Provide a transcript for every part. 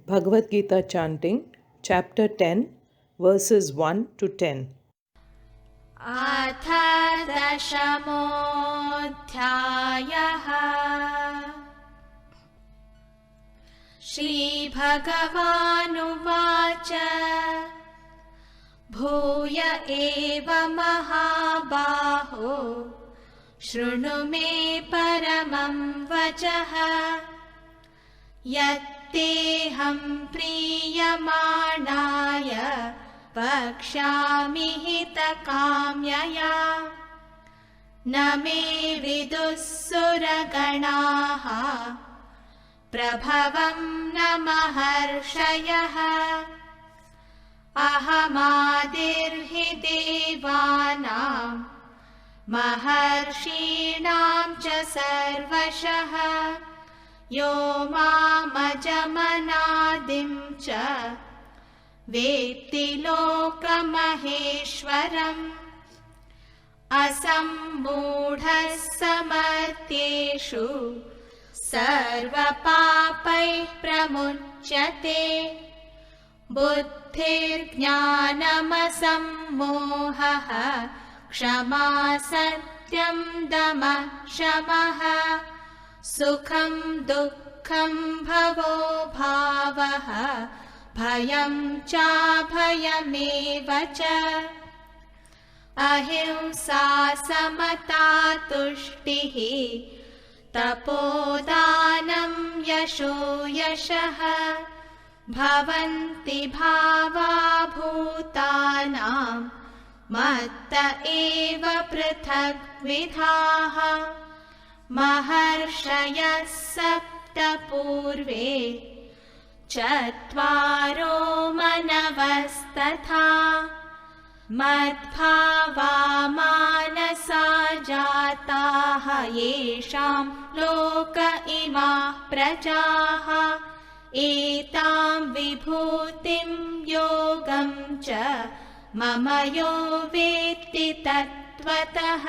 Bhagavad Gita chanting, chapter 10, verses 1 to 10. अथ दशमोऽध्यायः। श्रीभगवानुवाच भूय एव महाबाहो शृणु मे परमं वचः यत्तेऽहं प्रीयमाणाय वक्ष्यामि हितकाम्यया। न मे विदुः सुरगणाः प्रभवं न महर्षयः। अहमादिर्हि देवानां महर्षीणां च सर्वशः। यो मामजमनादिं च वेत्ति लोकमहेश्वरम्। असम्मूढः समर्थ्येषु सर्वपापैः प्रमुच्यते। बुद्धिर्ज्ञानमसम्मोहः क्षमा सत्यं दमः शमः। सुखं दुःखं भवो भावः भयं चाभयमेव च। अहिंसा समता तुष्टिः तपोदानं यशो यशः। भवन्ति भावा भूतानां मत्त एव पृथग्विधाः। महर्षयः सप्त पूर्वे चत्वारो मनवस्तथा। मद्भावा मानसा जाताः येषां लोक इमाः प्रजाः। एतां विभूतिं योगं च मम यो वेत्ति तत्त्वतः।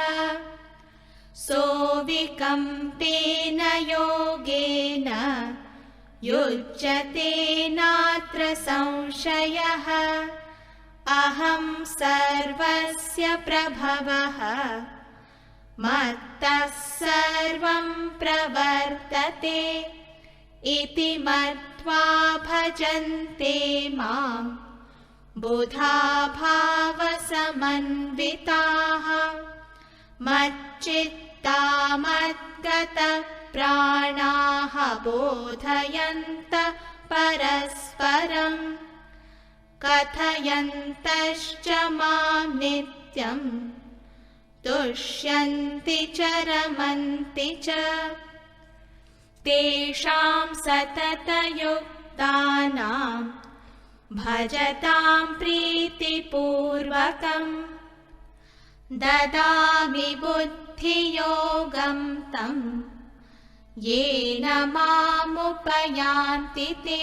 सोऽविकम्पेन योगेन युज्यते नात्र संशयः। अहं सर्वस्य प्रभवः मत्तः सर्वं प्रवर्तते। इति मत्वा भजन्ते मां बुधा भावसमन्विताः। मच्चित्ता मद्गतप्राणाः बोधयन्तः परस्परं। कथयन्तश्च मां नित्यं तुष्यन्ति च रमन्ति च। तेषां सततयुक्तानां भजतां प्रीतिपूर्वकं। ददामि बुद्धियोगं तं येन मामुपयान्ति ते।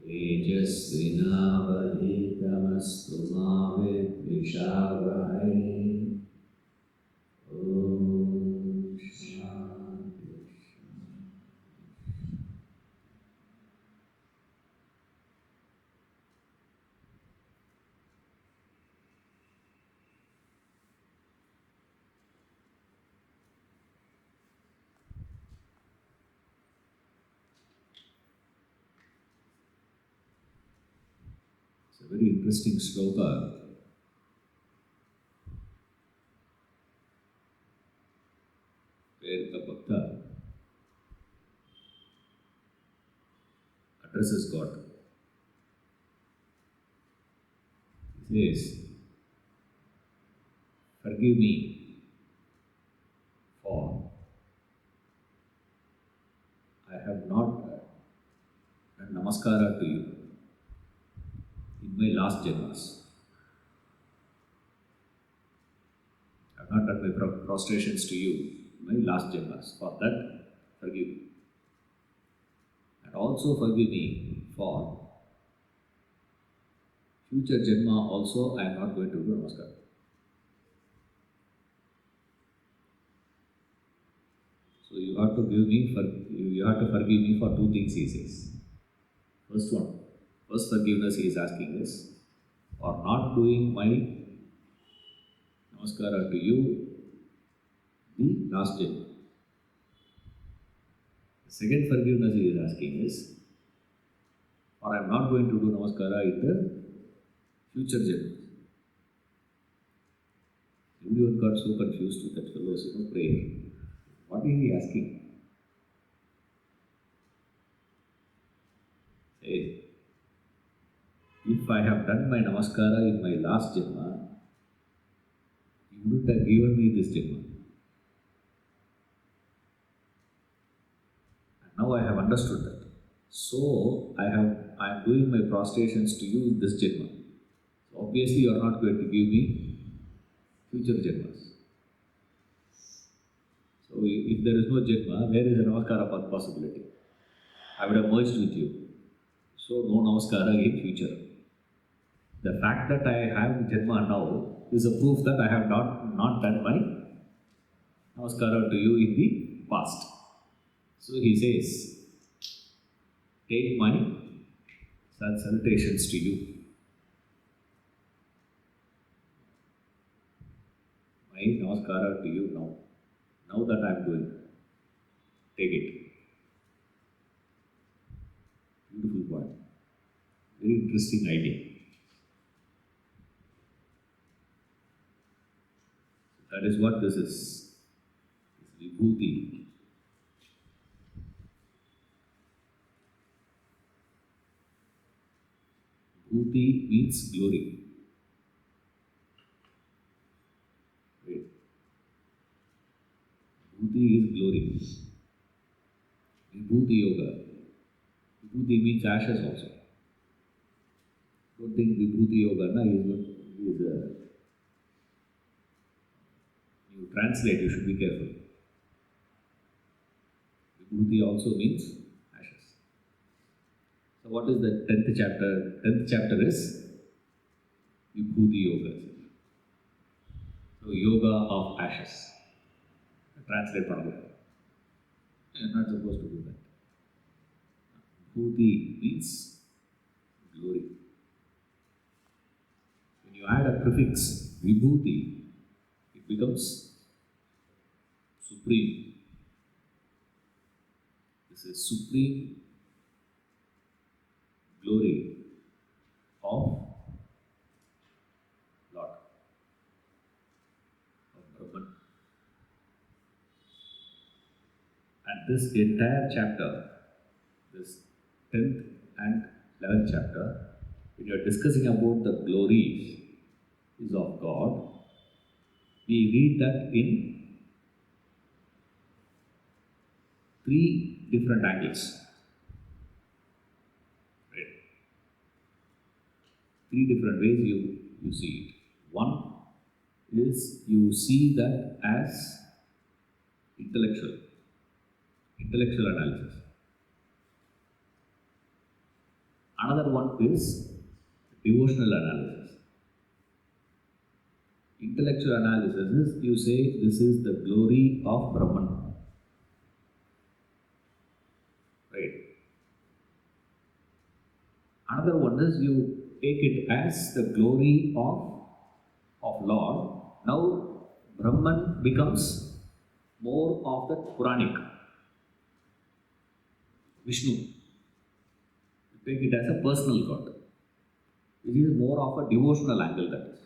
तेजस्विनावधीतमस्तु मा विद्विषावहै। ॐ शान्ति। It's a very interesting shloka where the Bhakta addresses God. He says, forgive me for I have not namaskara to you in my last janmas. I have not done my prostrations to you in my last janmas. For that, forgive me. And also forgive me for future janma also I am not going to do namaskar. So you have to you have to forgive me for two things, he says. First forgiveness he is asking is for not doing my namaskara to you the last janma. The second forgiveness he is asking is for I am not going to do namaskara in the future janma. Everyone got so confused with that fellow's prayer. What is he asking? Say, if I have done my namaskara in my last janma, you wouldn't have given me this janma. And now I have understood that. So I am doing my prostrations to you in this janma. So obviously you are not going to give me future janmas. So if there is no janma, where is the namaskara possibility? I would have merged with you. So no namaskara in future. The fact that I have janma now is a proof that I have not done my namaskara to you in the past. So he says, take my salutations to you. My namaskara to you now. Now that I am doing, take it. Beautiful point. Very interesting idea. That is what this is. Vibhuti. Vibhuti means glory. Right. Vibhuti is glory. Vibhuti yoga. Vibhuti means ashes also. Don't think Vibhuti yoga you translate, you should be careful. Vibhuti also means ashes. So what is the 10th chapter? 10th chapter is Vibhuti yoga. So yoga of ashes. Translate properly. You are not supposed to do that. Vibhuti means glory. When you add a prefix Vibhuti, it becomes supreme. This is supreme glory of Lord, of Brahman. And this entire chapter, this 10th and 11th chapter, when you are discussing about the glories is of God, we read that in three different angles. Right? Three different ways you see it. One is you see that as intellectual analysis. Another one is devotional analysis. Intellectual analysis is you say this is the glory of Brahman. Right. Another one is you take it as the glory of Lord. Now Brahman becomes more of the Puranic. Vishnu. You take it as a personal God. This is more of a devotional angle, that is.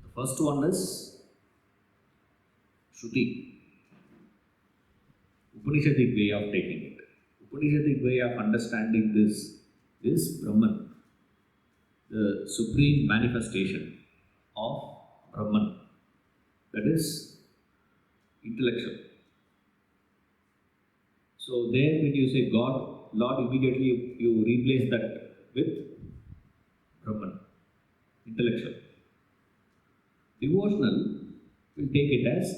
The first one is Shruti. Upanishadic way of taking it. Upanishadic way of understanding this is Brahman, the supreme manifestation of Brahman, that is intellectual. So there when you say God, Lord, immediately you replace that with Brahman, intellectual. Devotional will take it as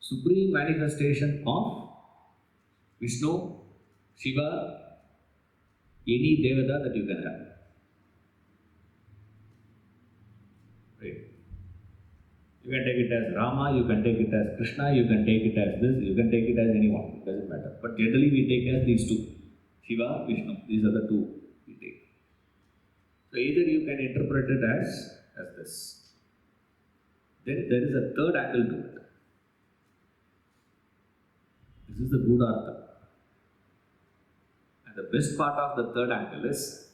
supreme manifestation of Vishnu, Shiva, any Devata that you can have. Right? You can take it as Rama, you can take it as Krishna, you can take it as this, you can take it as anyone, it doesn't matter. But generally we take as these two, Shiva, Vishnu, these are the two we take. So either you can interpret it as this. Then there is a third angle to it. This is the good artha. And the best part of the third angle is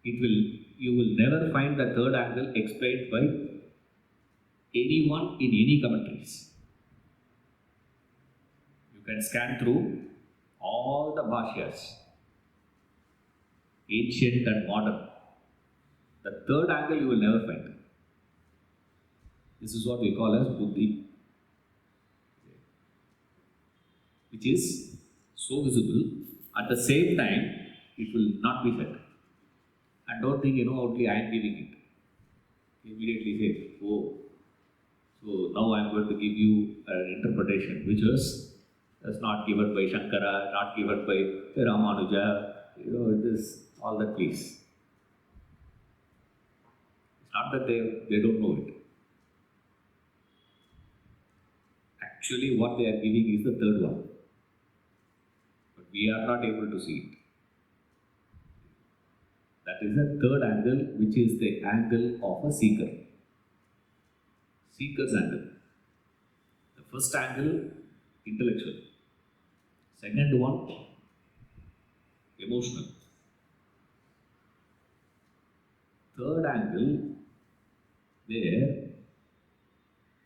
you will never find the third angle explained by anyone in any commentaries. You can scan through all the bhashyas, ancient and modern. The third angle you will never find. This is what we call as buddhi, which is so visible. At the same time, it will not be said. And don't think, only I am giving it. Immediately say, oh, so now I am going to give you an interpretation which was not given by Shankara, not given by Ramanuja, this, all that please. It's not that they don't know it. Actually, what they are giving is the third one. But we are not able to see it. That is the third angle, which is the angle of a seeker. Seeker's angle. The first angle, intellectual. Second one, emotional. Third angle, there,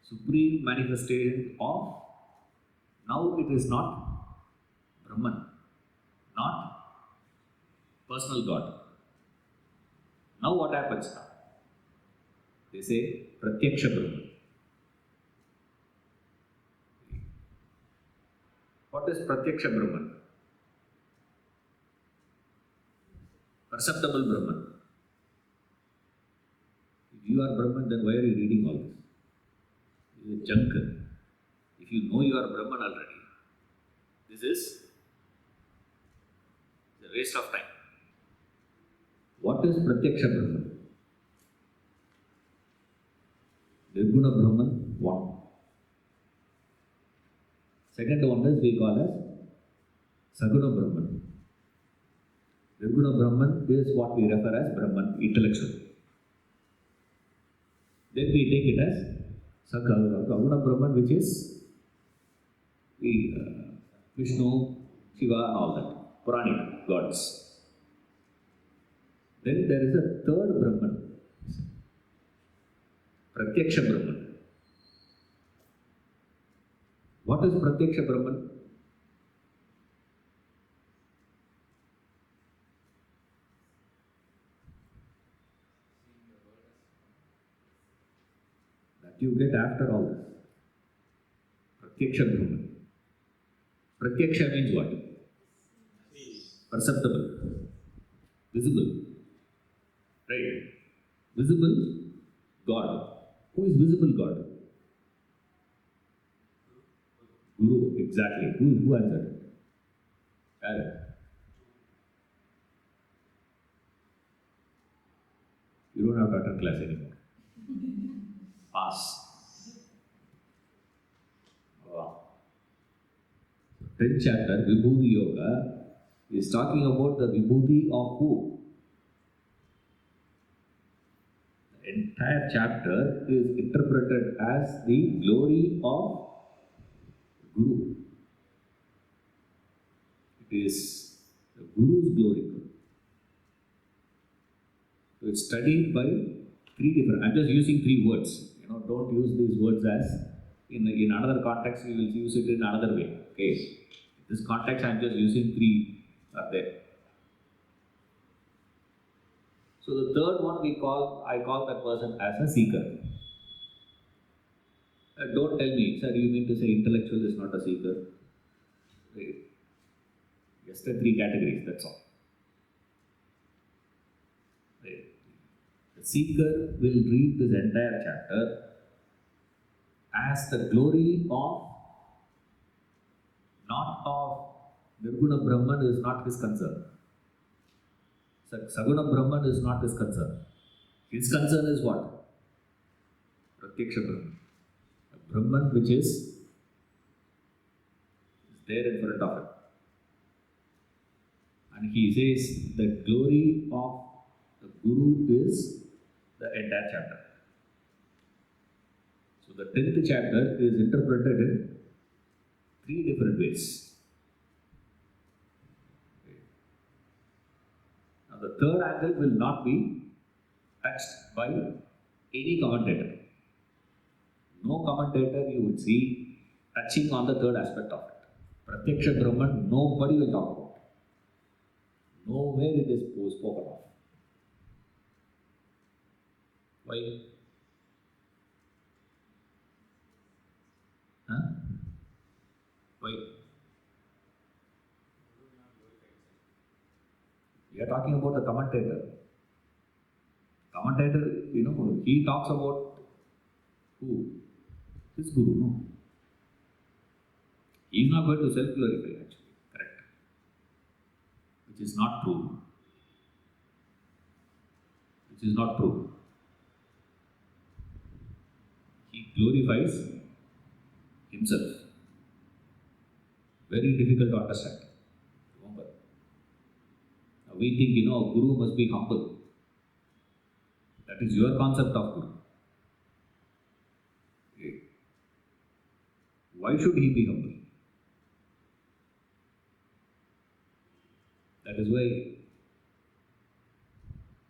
supreme manifestation of, now it is not Brahman, not personal God. Now what happens? They say Pratyaksha Brahman. What is Pratyaksha Brahman? Perceptible Brahman. If you are Brahman, then why are you reading all this? This is junk. If you know you are Brahman already, this is a waste of time. What is Pratyaksha Brahman? Nirguna Brahman, one. Second one is we call as Saguna Brahman. Nirguna Brahman is what we refer as Brahman, intellectual. Then we take it as Saguna Brahman, which is Vishnu, Shiva and all that, Puranic gods. Then there is a third Brahman, Pratyaksha Brahman. What is Pratyaksha Brahman? That you get after all this. Pratyaksha Brahman. Pratyaksha means what? Perceptible. Visible. Right? Visible God. Who is visible God? Guru, exactly. Who answered? You don't have to attend class anymore. Pass. Wow. 10th chapter, Vibhuti Yoga, is talking about the Vibhuti of who? The entire chapter is interpreted as the glory of Guru. It is the Guru's glory. So it's studied by three different, I'm just using three words. Don't use these words as, in another context, we will use it in another way. Okay. In this context, I'm just using three are there. So the third one I call that person as a seeker. Don't tell me, sir, you mean to say intellectual is not a seeker? Right. Just the three categories, that's all. Right. The seeker will read this entire chapter as the glory of, not of Nirguna Brahman is not his concern. Saguna Brahman is not his concern. His concern is what? Pratyaksha Brahman. A Brahman which is there in front of him. And he says the glory of the Guru is the entire chapter. So the 10th chapter is interpreted in three different ways. Now the third angle will not be touched by any commentator. No commentator you would see touching on the third aspect of it. Pratyaksha Brahman, nobody will talk about. Nowhere it is spoken of. Why? Huh? Why? We are talking about the commentator. Commentator, he talks about who? His Guru, no? He is not going to self-glorify actually, correct? Which is not true. Which is not true. He glorifies himself. Very difficult to understand. Remember. Now we think, a Guru must be humble. That is your concept of Guru. Okay. Why should he be humble? That is why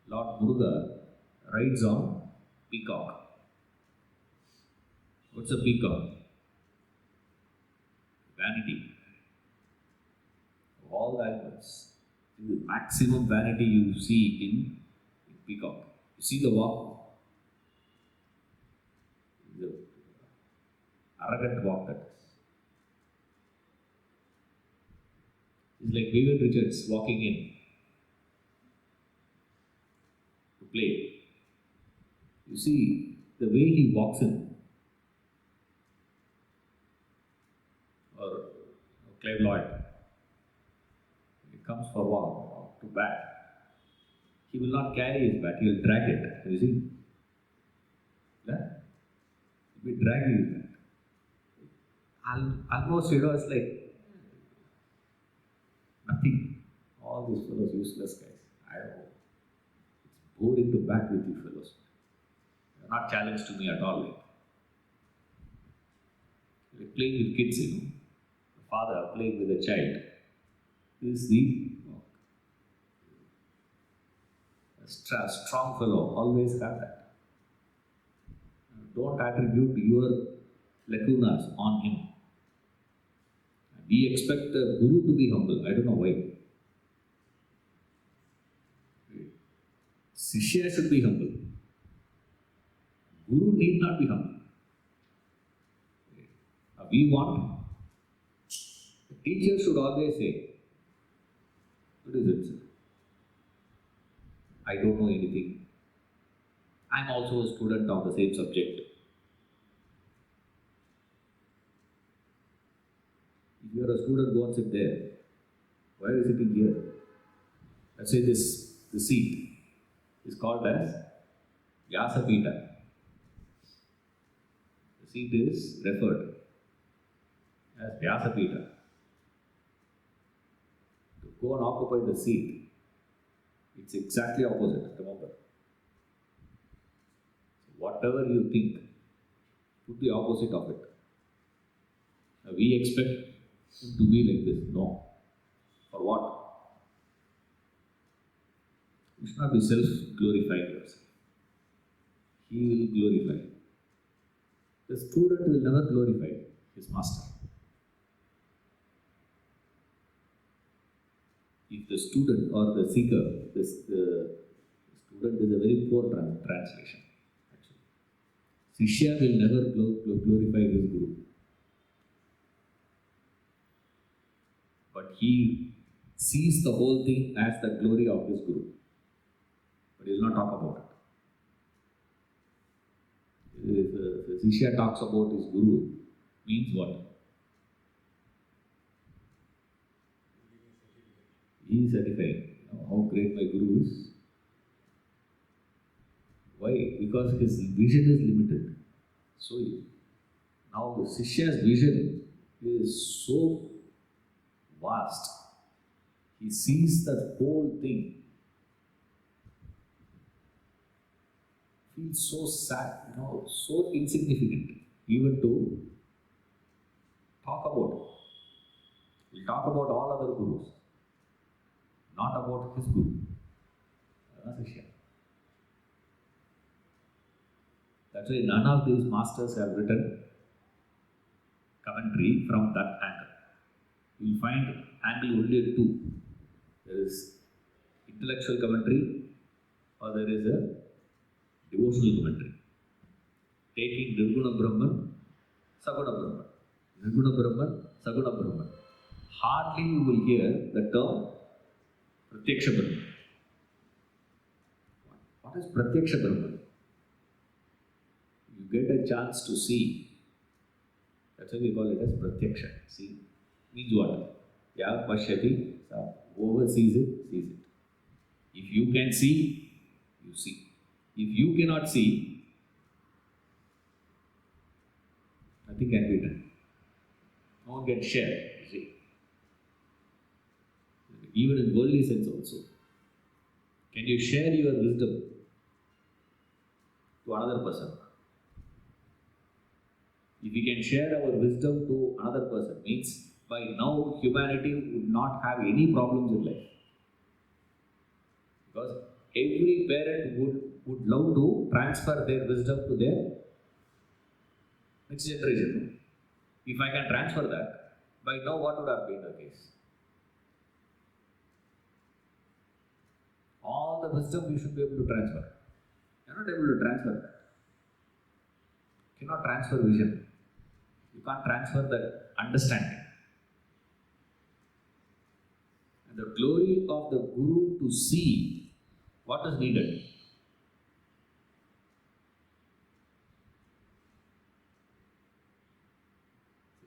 Lord Muruga rides on peacock. What's a peacock? Vanity. Of all the animals, the maximum vanity you see in peacock. You see the walk, the arrogant walk that is. It's like Vivian Richards walking in to play. You see the way he walks in, or Clive Lloyd, he comes for a walk to bat. He will not carry his bat, he will drag it. You see? Yeah? He will be dragging his bat. Almost, it's like nothing. All these fellows, useless guys. I don't know. It's boring to bat with you fellows. You're not challenged to me at all. You're playing with kids, The father playing with a child is the a strong fellow. Always have that. Don't attribute your lacunas on him. We expect the Guru to be humble. I don't know why. Shishya should be humble. Guru need not be humble. We want, the teacher should always say, what is it, sir? I don't know anything. I am also a student of the same subject. If you are a student, go and sit there. Why are you sitting here? Let's say the seat is called as Vyasapita. The seat is referred as Vyasapita. To go and occupy the seat, it's exactly opposite, remember. So whatever you think, put the opposite of it. Now we expect him to be like this. No. For what? You should not be self-glorifying yourself. He will glorify. The student will never glorify his master. If the student or the seeker, the student is a very poor translation. Actually, Shishya will never glorify his Guru. But he sees the whole thing as the glory of his Guru. But he will not talk about it. If a Shishya talks about his Guru, means what? He is certifying how great my Guru is. Why? Because his vision is limited. So now the Shishya's vision is so vast. He sees the whole thing. Feels so sad, so insignificant, even to talk about it. We'll talk about all other gurus, not about his guru. Shishya. That's why none of these masters have written commentary from that angle. You will find angle only at two. There is intellectual commentary or there is a devotional commentary. Taking Nirguna Brahman, Saguna Brahman. Nirguna Brahman, Saguna Brahman. Hardly you will hear the term Pratyaksha Brahman. What is Pratyaksha Brahman? You get a chance to see. That's why we call it as Pratyaksha. See, means what? Ya Pashyati, whoever sees it, sees it. If you can see, you see. If you cannot see, nothing can be done. No one can share, you see. Even in worldly sense also. Can you share your wisdom to another person? If we can share our wisdom to another person, means by now humanity would not have any problems in life. Because every parent would love to transfer their wisdom to their next generation. If I can transfer that, by now what would have been the case? All the wisdom you should be able to transfer. You are not able to transfer that. You cannot transfer vision. You can't transfer that understanding. And the glory of the Guru to see what is needed.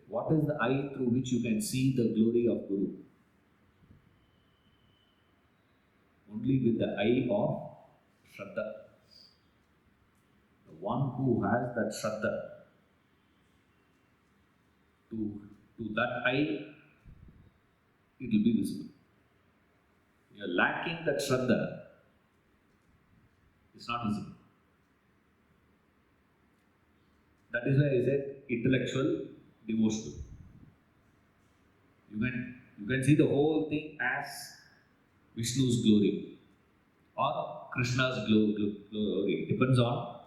What is the eye through which you can see the glory of Guru? Only with the eye of Shraddha. The one who has that Shraddha, to that eye, it will be visible. You are lacking that Shraddha, it's not visible. That is why I said intellectual, devotional. You can see the whole thing as Vishnu's glory or Krishna's glory. It depends on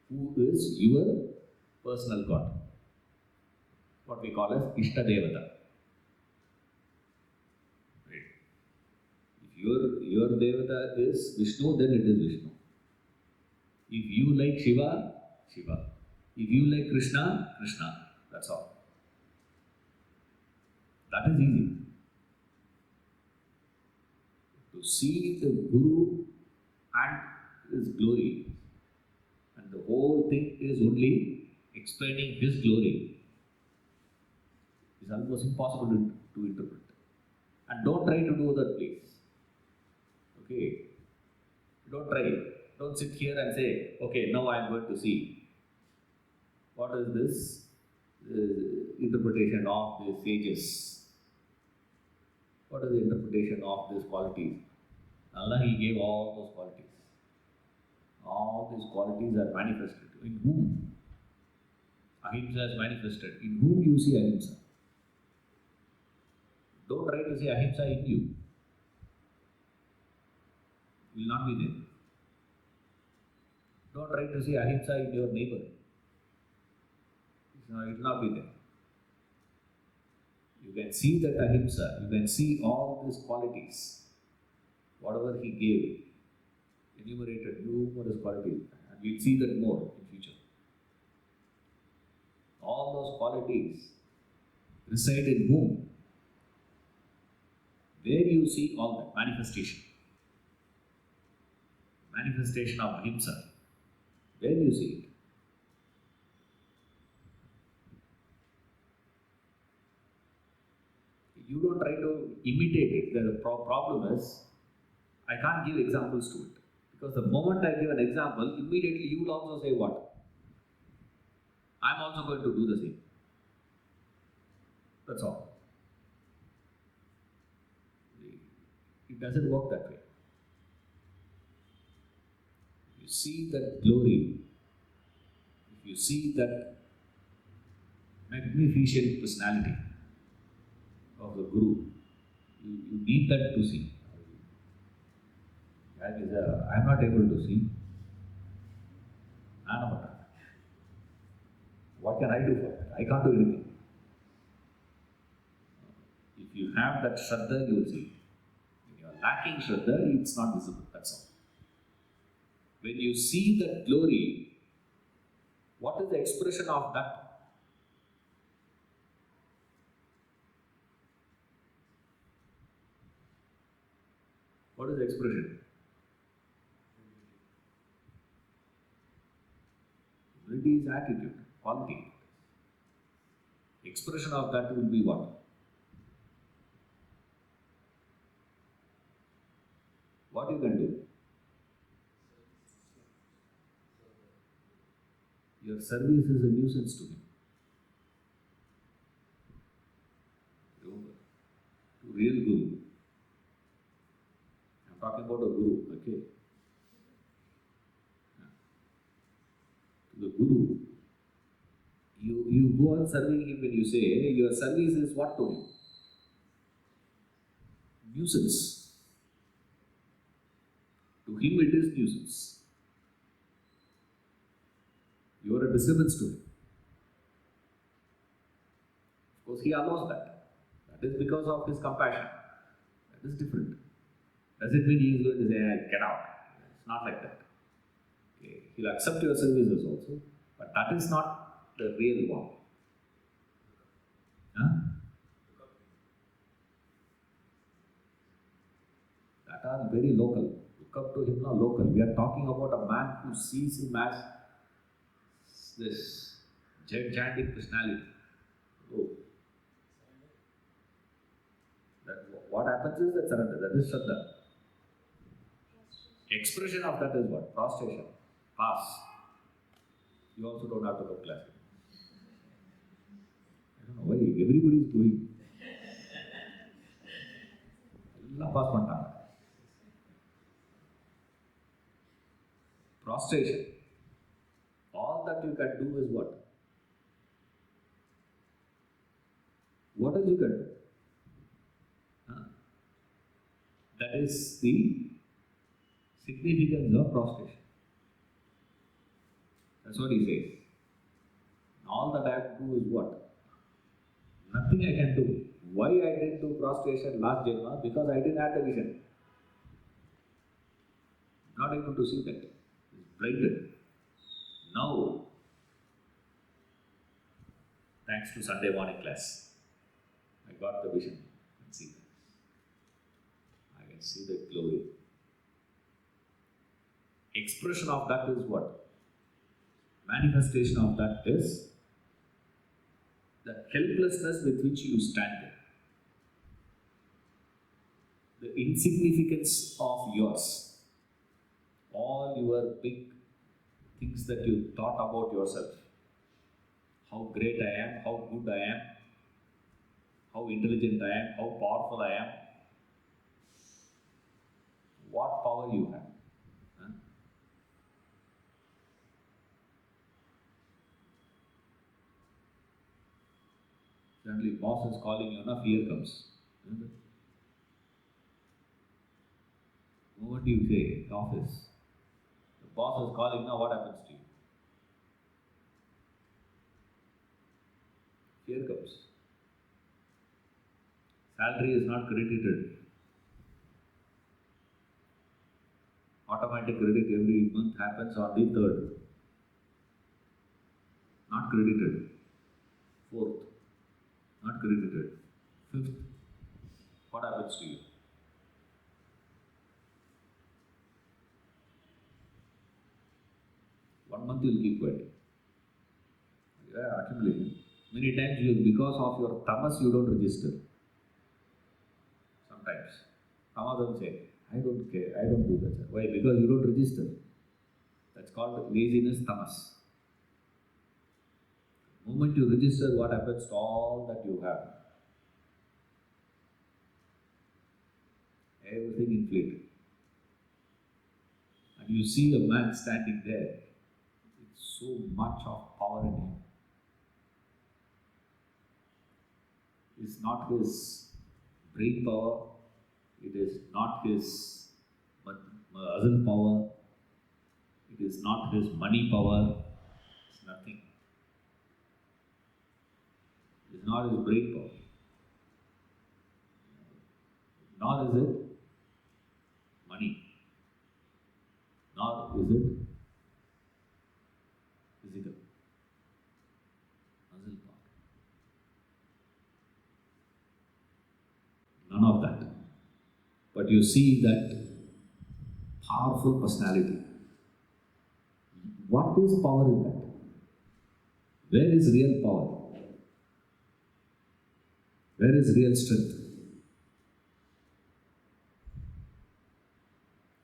who is your personal God. What we call as Ishta Devata. Right. If your Devata is Vishnu, then it is Vishnu. If you like Shiva, Shiva. If you like Krishna, Krishna. That's all. That is easy. To see the Guru and his glory, and the whole thing is only explaining his glory, is almost impossible to interpret. And don't try to do that, please. Okay? Don't try. Don't sit here and say, okay, now I am going to see. What is this interpretation of the sages? What is the interpretation of these qualities? Allah, He gave all those qualities. All these qualities are manifested. In whom? Ahimsa is manifested. In whom you see Ahimsa? Don't try to see Ahimsa in you. It will not be there. Don't try to see Ahimsa in your neighbor. It will not be there. You can see that Ahimsa, you can see all these qualities, whatever He gave, enumerated numerous qualities, and we'll see that more in future. All those qualities reside in whom? where you see all that manifestation of himself, where you see it. You don't try to imitate it. The problem is, I can't give examples to it. Because the moment I give an example, immediately you will also say what? I'm also going to do the same. That's all. It doesn't work that way. If you see that glory, if you see that magnificent personality of the Guru, you need that to see. I'm not able to see. What can I do for that? I can't do anything. If you have that Shraddha, you will see. When you are lacking Shraddha, it's not visible. That's all. When you see that glory, what is the expression of that? What is the expression? Humility is attitude, quality. Expression of that will be what? What you can do? Your service is a nuisance to him. Remember, to real Guru. I'm talking about a Guru, okay? To the Guru, you go on serving him when you say your service is what to him? Nuisance. To him it is nuisance. You are a disturbance to him. Of course, he allows that. That is because of his compassion. That is different. Does it mean he is going to say, get out? It's not like that. Okay. He'll accept your services also, but that is not the real one. Huh? That are very local. Look up to him now, local. We are talking about a man who sees him as this gigantic personality. Oh. What happens is that surrender, that is Shraddha. Expression of that is what? Prostration. Pass. You also don't have to go to class. I don't know why everybody is going. Ella pass pannanga. Prostration. All that you can do is what? What else you can do? Huh? That is the significance of prostration. That's what he says. All that I have to do is what? Nothing I can do. Why I didn't do prostration last Janma? Because I didn't have the vision. Not able to see that. It's blinded. Now, thanks to Sunday morning class, I got the vision and see that. I can see the glory. Expression of that is what? Manifestation of that is the helplessness with which you stand there. The insignificance of yours. All your big things that you thought about yourself. How great I am, how good I am, how intelligent I am, how powerful I am. What power you have. Huh? Suddenly boss is calling you, now fear comes. Isn't it? The moment you say, office, the boss is calling, now what happens to you? Fear comes. Salary is not credited. Automatic credit every month happens on the 3rd. Not credited. 4th. Not credited. 5th. what happens to you? One month you will keep quiet. Yeah, accumulating. Many times because of your tamas you don't register. Sometimes. Tamas say, I don't care, I don't do that. Why? Because you don't register. That's called laziness, tamas. The moment you register, what happens to all that you have? Everything inflated. And you see a man standing there with so much of power in him. It's not his brain power, it is not his muscle power, it is not his money power, it's nothing. It's not his brain power. Nor is it money. Nor is it physical. Muscle power. None of that. But you see that powerful personality. What is power in that? Where is real power? Where is real strength?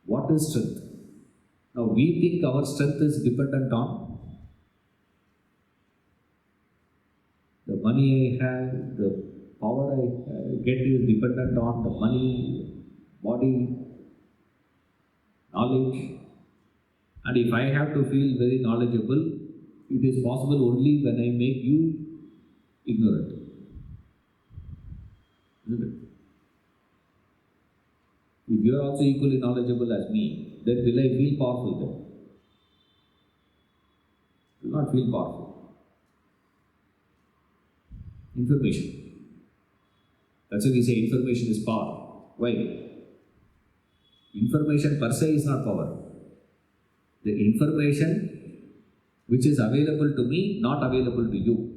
What is strength? Now we think our strength is dependent on the money I have, the power I get is dependent on the money, body, knowledge. And if I have to feel very knowledgeable, it is possible only when I make you ignorant. Isn't it? If you are also equally knowledgeable as me, then will I feel powerful then? I will not feel powerful. Information. That's why we say information is power. Why? Information per se is not power. The information which is available to me, not available to you.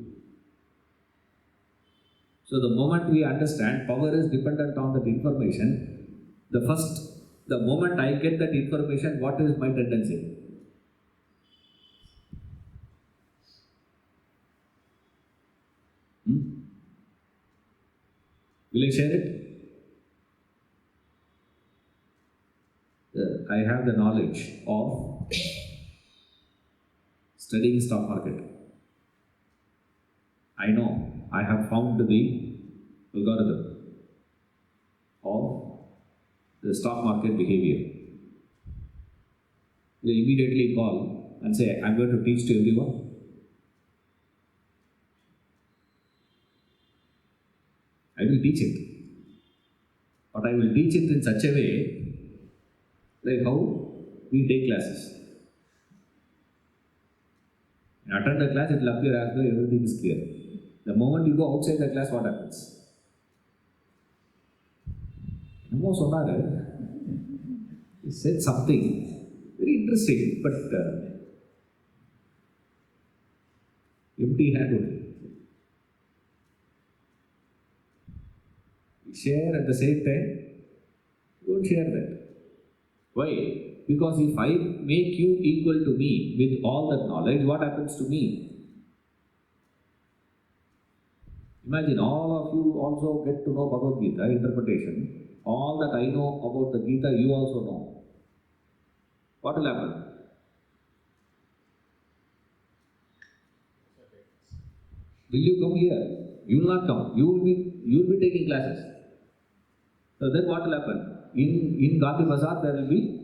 So the moment we understand power is dependent on that information, the moment I get that information, what is my tendency? Will I share it? I have the knowledge of studying stock market. I know I have found the algorithm of the stock market behavior. They immediately call and say, I'm going to teach to everyone. I will teach it. But I will teach it in such a way like how we take classes. And attend the class, it will appear as though everything is clear. The moment you go outside the class, what happens? He said something very interesting, but empty hand only. You share at the same time, don't share that. Why? Because if I make you equal to me with all that knowledge, what happens to me? Imagine all of you also get to know Bhagavad Gita interpretation. All that I know about the Gita, you also know. What will happen? Will you come here? You will not come. You will be taking classes. So then what will happen? In Gandhi Bazaar there will be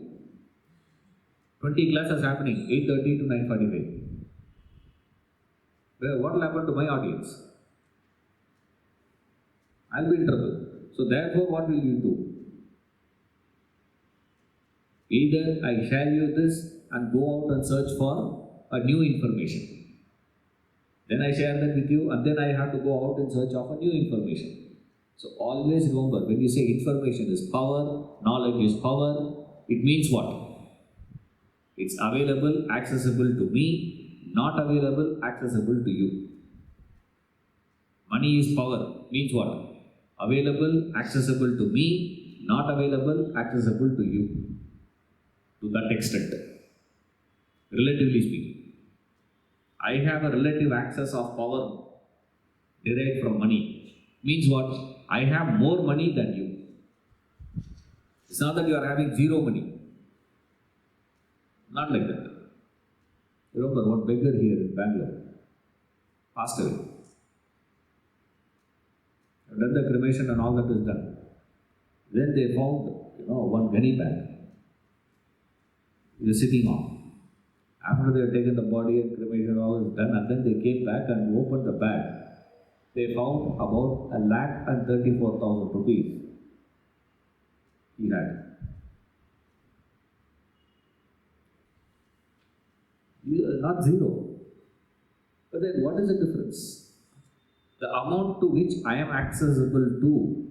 20 classes happening, 8:30 to 9:45. What will happen to my audience? I will be in trouble. So therefore, what will you do? Either I share you this and go out and search for a new information. Then I share that with you and then I have to go out in search of a new information. So always remember, when you say information is power, knowledge is power, it means what? It's available, accessible to me, not available, accessible to you. Money is power, means what? Available, accessible to me, not available, accessible to you. To that extent, relatively speaking. I have a relative access of power derived from money. Means what? I have more money than you. It's not that you are having zero money. Not like that. Remember one beggar here in Bangalore passed away. Done the cremation and all that is done. Then they found, one gunny bag. He was sitting on. After they had taken the body and cremation, all is done, and then they came back and opened the bag. They found about 1,34,000 rupees he had. Not zero. But then what is the difference? The amount to which I am accessible to,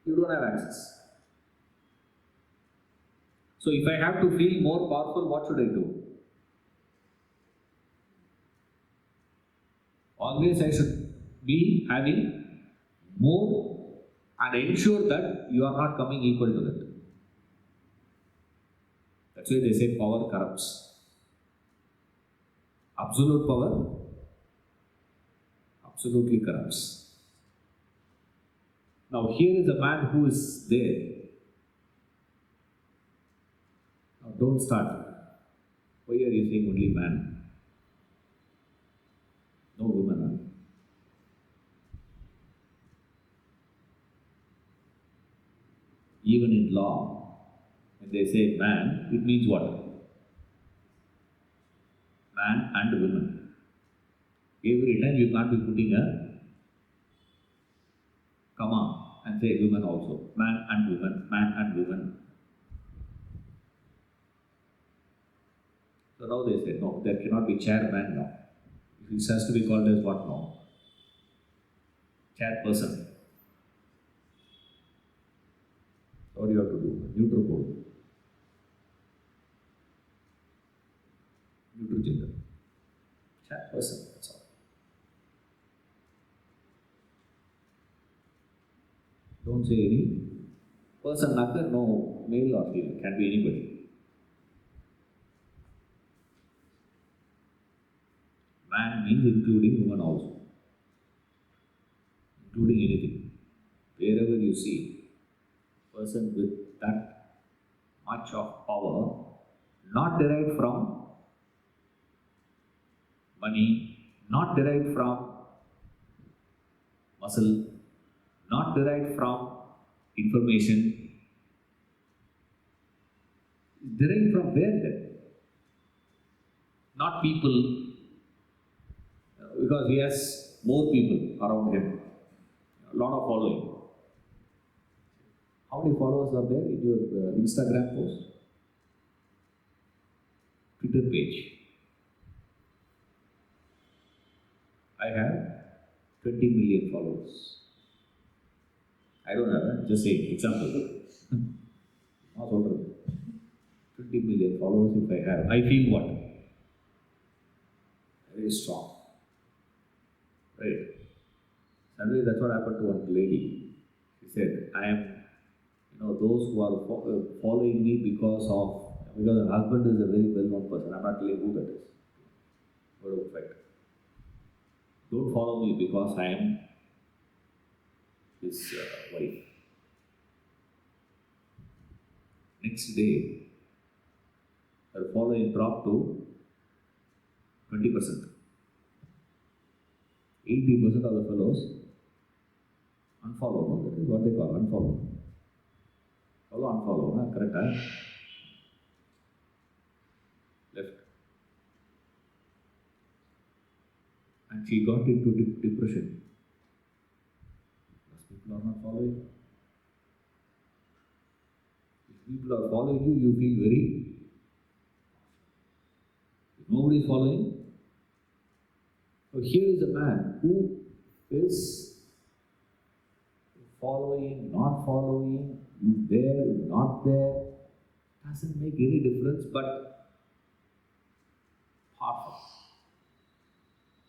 you don't have access. So if I have to feel more powerful, what should I do? Always I should be having more and ensure that you are not coming equal to that. That's why they say power corrupts. Absolute power absolutely corrupts. Now here is a man who is there. Now don't start. Why are you saying only man? No woman, huh? Even in law, when they say man, it means what? Man and woman. Every time you can't be putting a comma and say woman also. Man and woman, man and woman. So now they say, no, there cannot be chairman now. This has to be called as what now? Chairperson. What do you have to do? Neutral code. Neutral gender. Chairperson, that's all. Don't say any person, nothing, no male or female, can be anybody. Man means including woman also. Including anything. Wherever you see person with that much of power, not derived from money, not derived from muscle, not derived from information, derived from where then? Not people, because he has more people around him, a lot of following. How many followers are there in your Instagram post? Twitter page. I have 20 million followers. I don't have, just say example. Not older. 20 million followers if I have. I feel what? Very strong. Right? Suddenly that's what happened to one lady. She said, I am, those who are following me because her husband is a very well-known person. I'm not telling who that is. What a fact. Don't follow me because I am his wife. Next day, her following dropped to 20%. 80% of the fellows unfollow. No? That is what they call unfollow. Follow, unfollow. Huh? Correct? Huh? Left. And she got into depression. Because people are not following. If people are following you, you feel very. If nobody is following. So here is a man who is following, not following, is there, is not there, doesn't make any difference, but powerful.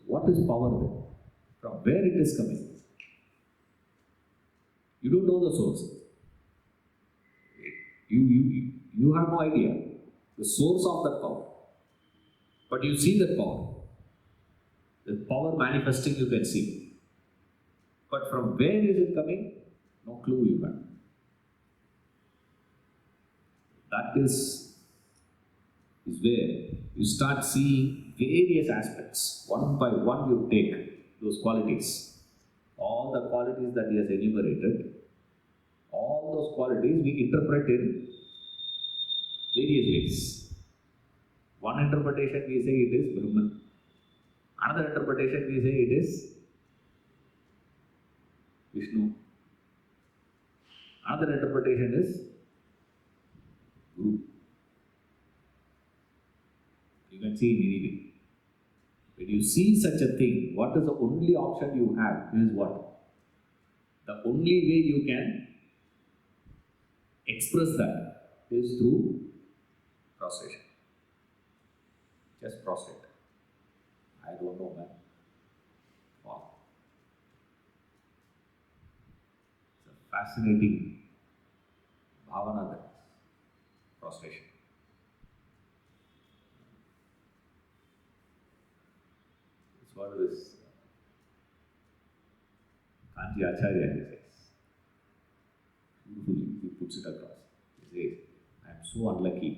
What is power then? From where it is coming? You don't know the source. You have no idea the source of that power. But you see that power. The power manifesting you can see. But from where is it coming? No clue you have. That is where you start seeing various aspects. One by one you take those qualities. All the qualities that he has enumerated, all those qualities we interpret in various ways. One interpretation we say it is Brahman. Another interpretation we say it is Vishnu. Another interpretation is Guru. You can see in any way. When you see such a thing, what is the only option you have is what? The only way you can express that is through prostration. Just prostrate. I don't know, man. Wow. It's a fascinating bhavana, that prostration. It's what this Kanji Acharya he says. Beautifully, he puts it across. He says, I am so unlucky.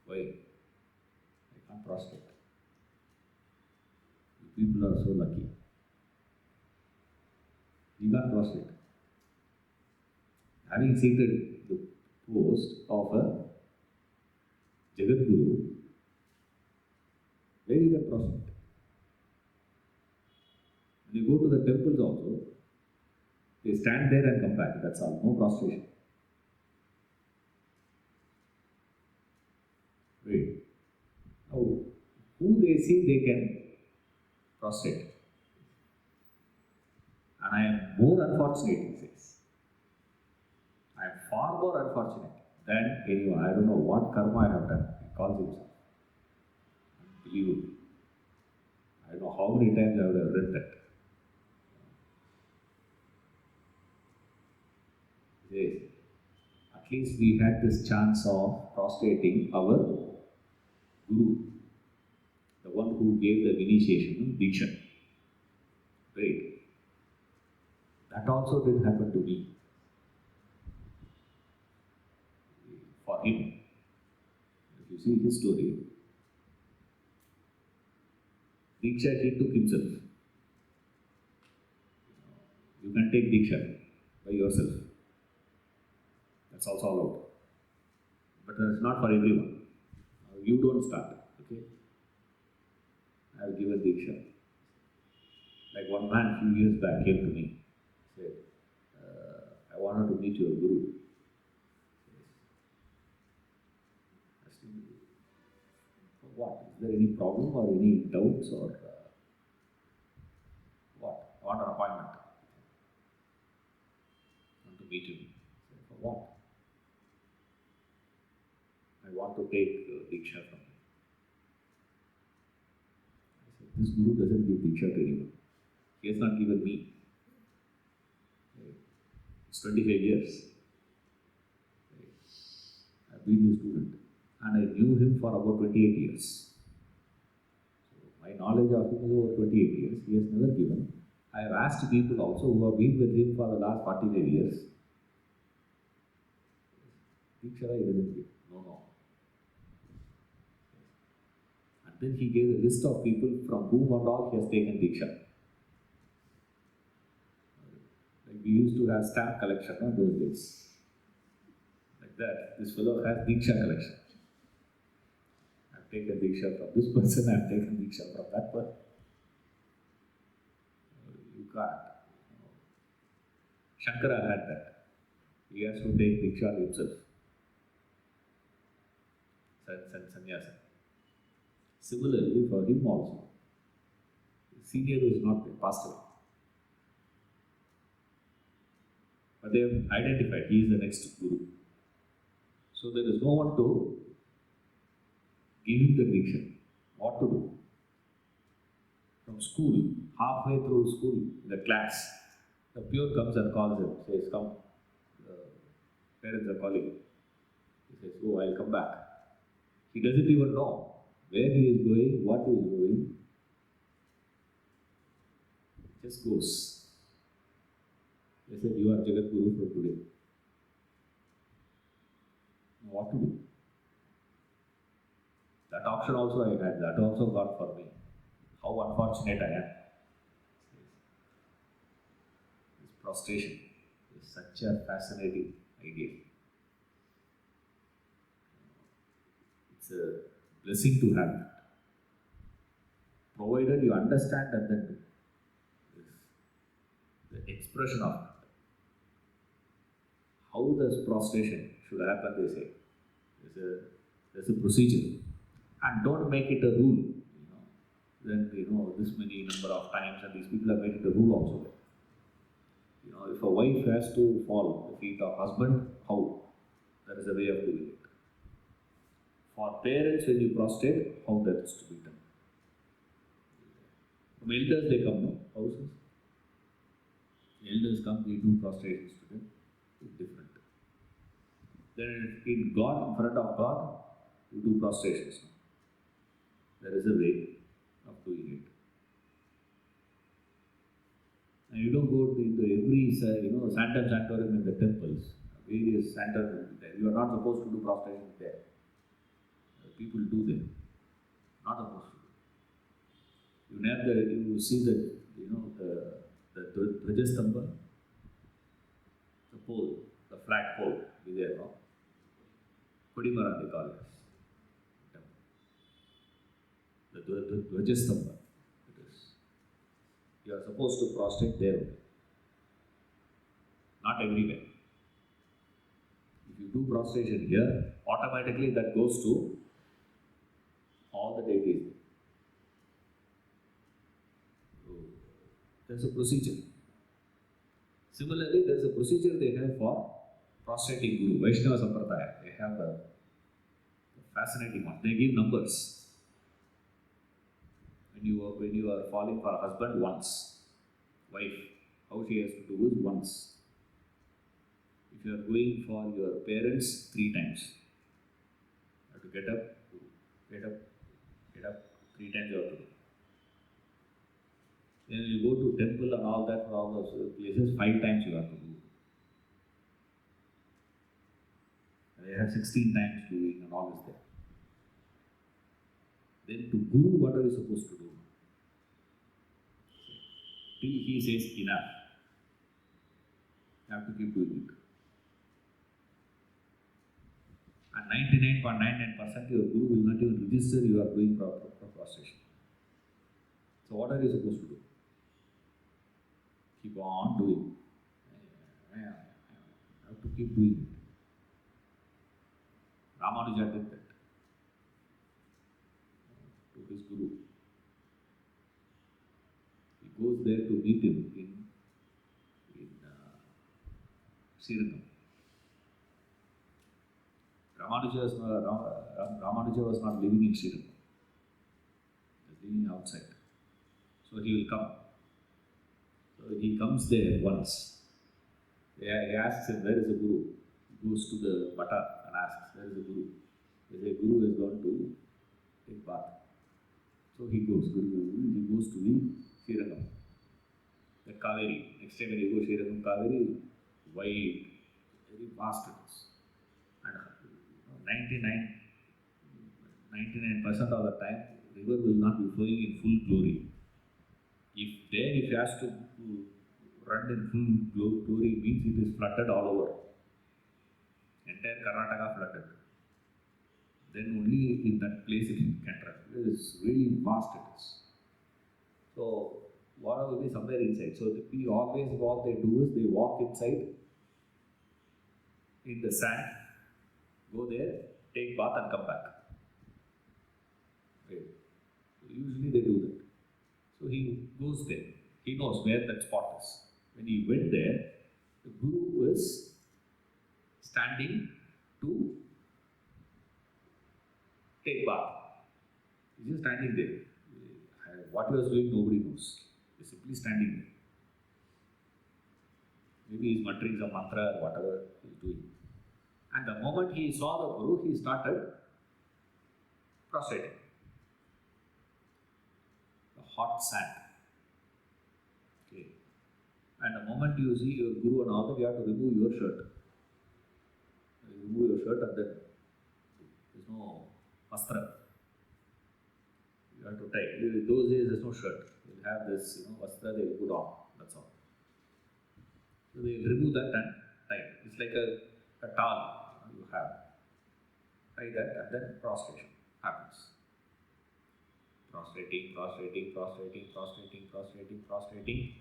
Why? I can't prostrate. You people are so lucky. You can't prostrate. Having seen the post of a Jagat Guru, where you can prostrate. When you go to the temples also, they stand there and come back. That's all. No prostration. Right. Now, who they see, they can prostrate. And I am more unfortunate, he says. I am far more unfortunate than anyone. I don't know what karma I have done. He calls himself. Unbelievable. I don't know how many times I would have read that. He says, at least we had this chance of prostrating our Guru, the one who gave the initiation, Diksha. Right. That also didn't happen to me. For him, if you see his story, Diksha he took himself. You can take Diksha by yourself. That's also allowed. But that's not for everyone. You don't start. Okay? I have given Diksha. Like one man a few years back came to me. Said, I wanted to meet your Guru. Asked him, for what? Is there any problem or any doubts or what? I want an appointment. I want to meet him. I said, for what? I want to take Diksha from him. I said, this Guru doesn't give Diksha to anyone. He has not given me. It's 25 years. I've been his student. And I knew him for about 28 years. So my knowledge of him is over 28 years. He has never given. I have asked people also who have been with him for the last 45 years. Diksha he doesn't give. No. And then he gave a list of people from whom and all he has taken Diksha. Like we used to have stamp collection in those days. Like that, this fellow has Diksha collection. I've taken Diksha from this person, I've taken Diksha from that person. You can't. Shankara had that. He has to take Diksha himself. Sannyasa. Similarly, for him also, the senior was not passed away. But they have identified he is the next Guru. So there is no one to give him the Diksha. What to do? From school, halfway through school, the class, The pure comes and calls him, says, come, the parents are calling. He says, oh, I'll come back. He doesn't even know where he is going, what he is doing. He just goes. They said, you are Jagat Guru from today. Now what to do? That option also I had, that also got for me. How unfortunate I am. This prostration is such a fascinating idea. It's a blessing to have that. Provided you understand and then do. The expression of it. How this prostration should happen, they say. There's a procedure. And don't make it a rule. Then, this many number of times, and these people have made it a rule also. If a wife has to fall at the feet of husband, how? There is a way of doing it. For parents, when you prostrate, how that is to be done. From elders, they come, no? Houses. Elders come, we do prostrations to them. It's different. Then in God, in front of God, you do prostrations. There is a way of doing it. And you don't go into every, sanctum sanctorum in the temples, various sanctums there. You are not supposed to do prostration there. People do them. Not supposed to do. You see the Dvajastamba, the pole, the flag pole, be there, no? Kodimara they call it. The Dvajastamba. You are supposed to prostrate there only. Not everywhere. If you do prostration here, automatically that goes to all the deities. So, there's a procedure. Similarly, there's a procedure they have for prostrating Guru, Vaishnava Sampradaya. They have a fascinating one. They give numbers. When you are falling for a husband, once. Wife, how she has to do is once. If you are going for your parents, 3 times. You have to get up, 3 times you have to do. Then you go to temple and all that, for all those places, 5 times you have to do. They have 16 times doing and all is there. Then to Guru, what are you supposed to do? Till he says enough. You have to keep doing it. And 99.99% your Guru will not even register you are doing proper prostration. So what are you supposed to do? Keep on doing. You have to keep doing it. Ramanuja did that to his Guru. He goes there to meet him in Srirangam. Ramanuja was not living in Srirangam. He was living outside. So he will come. So he comes there once. He asks him, where is the Guru? He goes to the Bata and asks, where is the Guru? They say, Guru has gone to take bath. So he goes to the Srirangam. The Kaveri. Next time when you go Srirangam, Kaveri is wide, very vast it is. And 99% of the time, river will not be flowing in full glory. If he has to run in full glory, means it is flooded all over. Entire Karnataka flooded. Then only in that place it can run. It is really vast it is. So water will be somewhere inside. So always what they do is they walk inside in the sand, go there, take bath and come back. Okay. So usually they do that. So he goes there. He knows where that spot is. When he went there, the Guru was standing to take bath. He's just standing there. What he was doing, nobody knows. He's simply standing there. Maybe he's muttering some mantra or whatever he's doing. And the moment he saw the Guru, he started prostrating. The hot sand. Okay. And the moment you see your Guru and all that, you have to remove your shirt. You remove your shirt and then there's no vastra. You have to tie. In those days there's no shirt. You'll have this, vastra they will put on. That's all. So they will remove that and tie. It's like a towel you have. Tie that and then prostration happens. Prostrating, prostrating, prostrating, prostrating, prostrating, prostrating.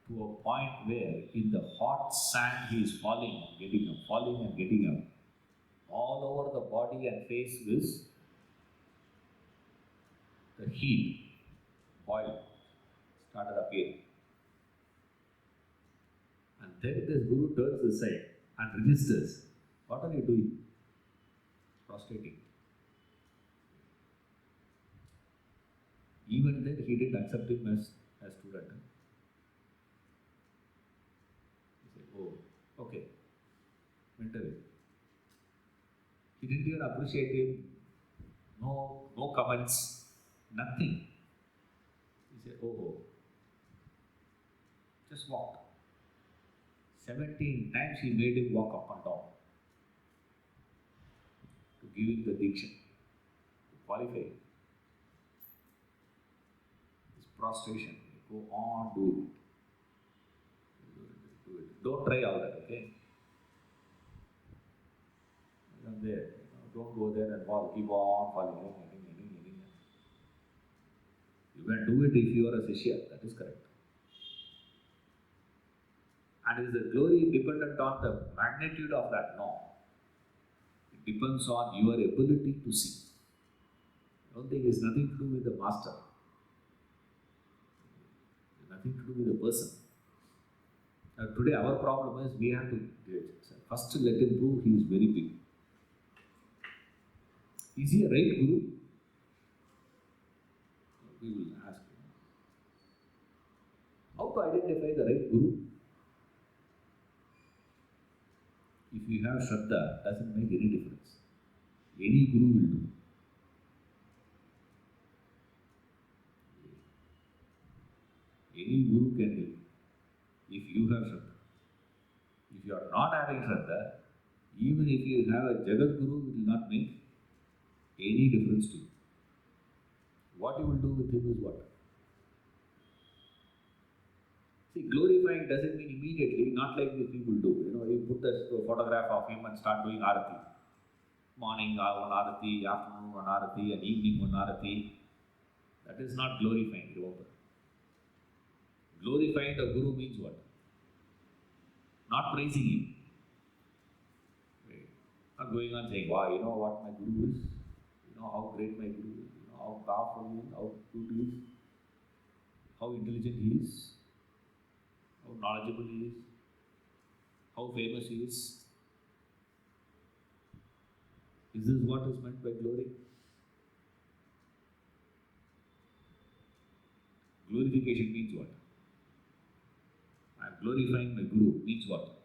To a point where in the hot sand he is falling, getting up, falling and getting up. All over the body and face is the heat, boil, started appearing. And then this Guru turns aside and registers. What are you doing? Prostrating. Even then he didn't accept him as a student. He said, oh, okay. Went away. He didn't even appreciate him. No comments. Nothing. He said, oh. Just walked. 17 times he made him walk up and down to give him the diksha, to qualify him. This prostration, go on, do it. Do it. Don't try all that, okay? From there, don't go there and fall, keep on falling. You can do it if you are a Shishya, that is correct. And is the glory dependent on the magnitude of that? No. It depends on your ability to see. I don't think it has nothing to do with the master. It has nothing to do with the person. Today our problem is we have to first let him prove he is very big. Is he a right Guru? We will ask him. How to identify the right Guru? If you have Shraddha, doesn't make any difference. Any Guru will do. Any Guru can help if you have Shraddha. If you are not having Shraddha, even if you have a Jagat Guru, it will not make any difference to you. What you will do with him is what? See, glorifying doesn't mean immediately, not like the people do. You put the photograph of him and start doing arati. Morning one arati, afternoon one arati, and evening one arati. That is not glorifying, remember. Glorifying the Guru means what? Not praising him. Right. Not going on saying, wow, you know what my Guru is? You know how great my Guru is? You know how powerful he is? How good he is? How intelligent he is? How knowledgeable he is? How famous he is? Is this what is meant by glory? Glorification means what? I am glorifying my Guru means what?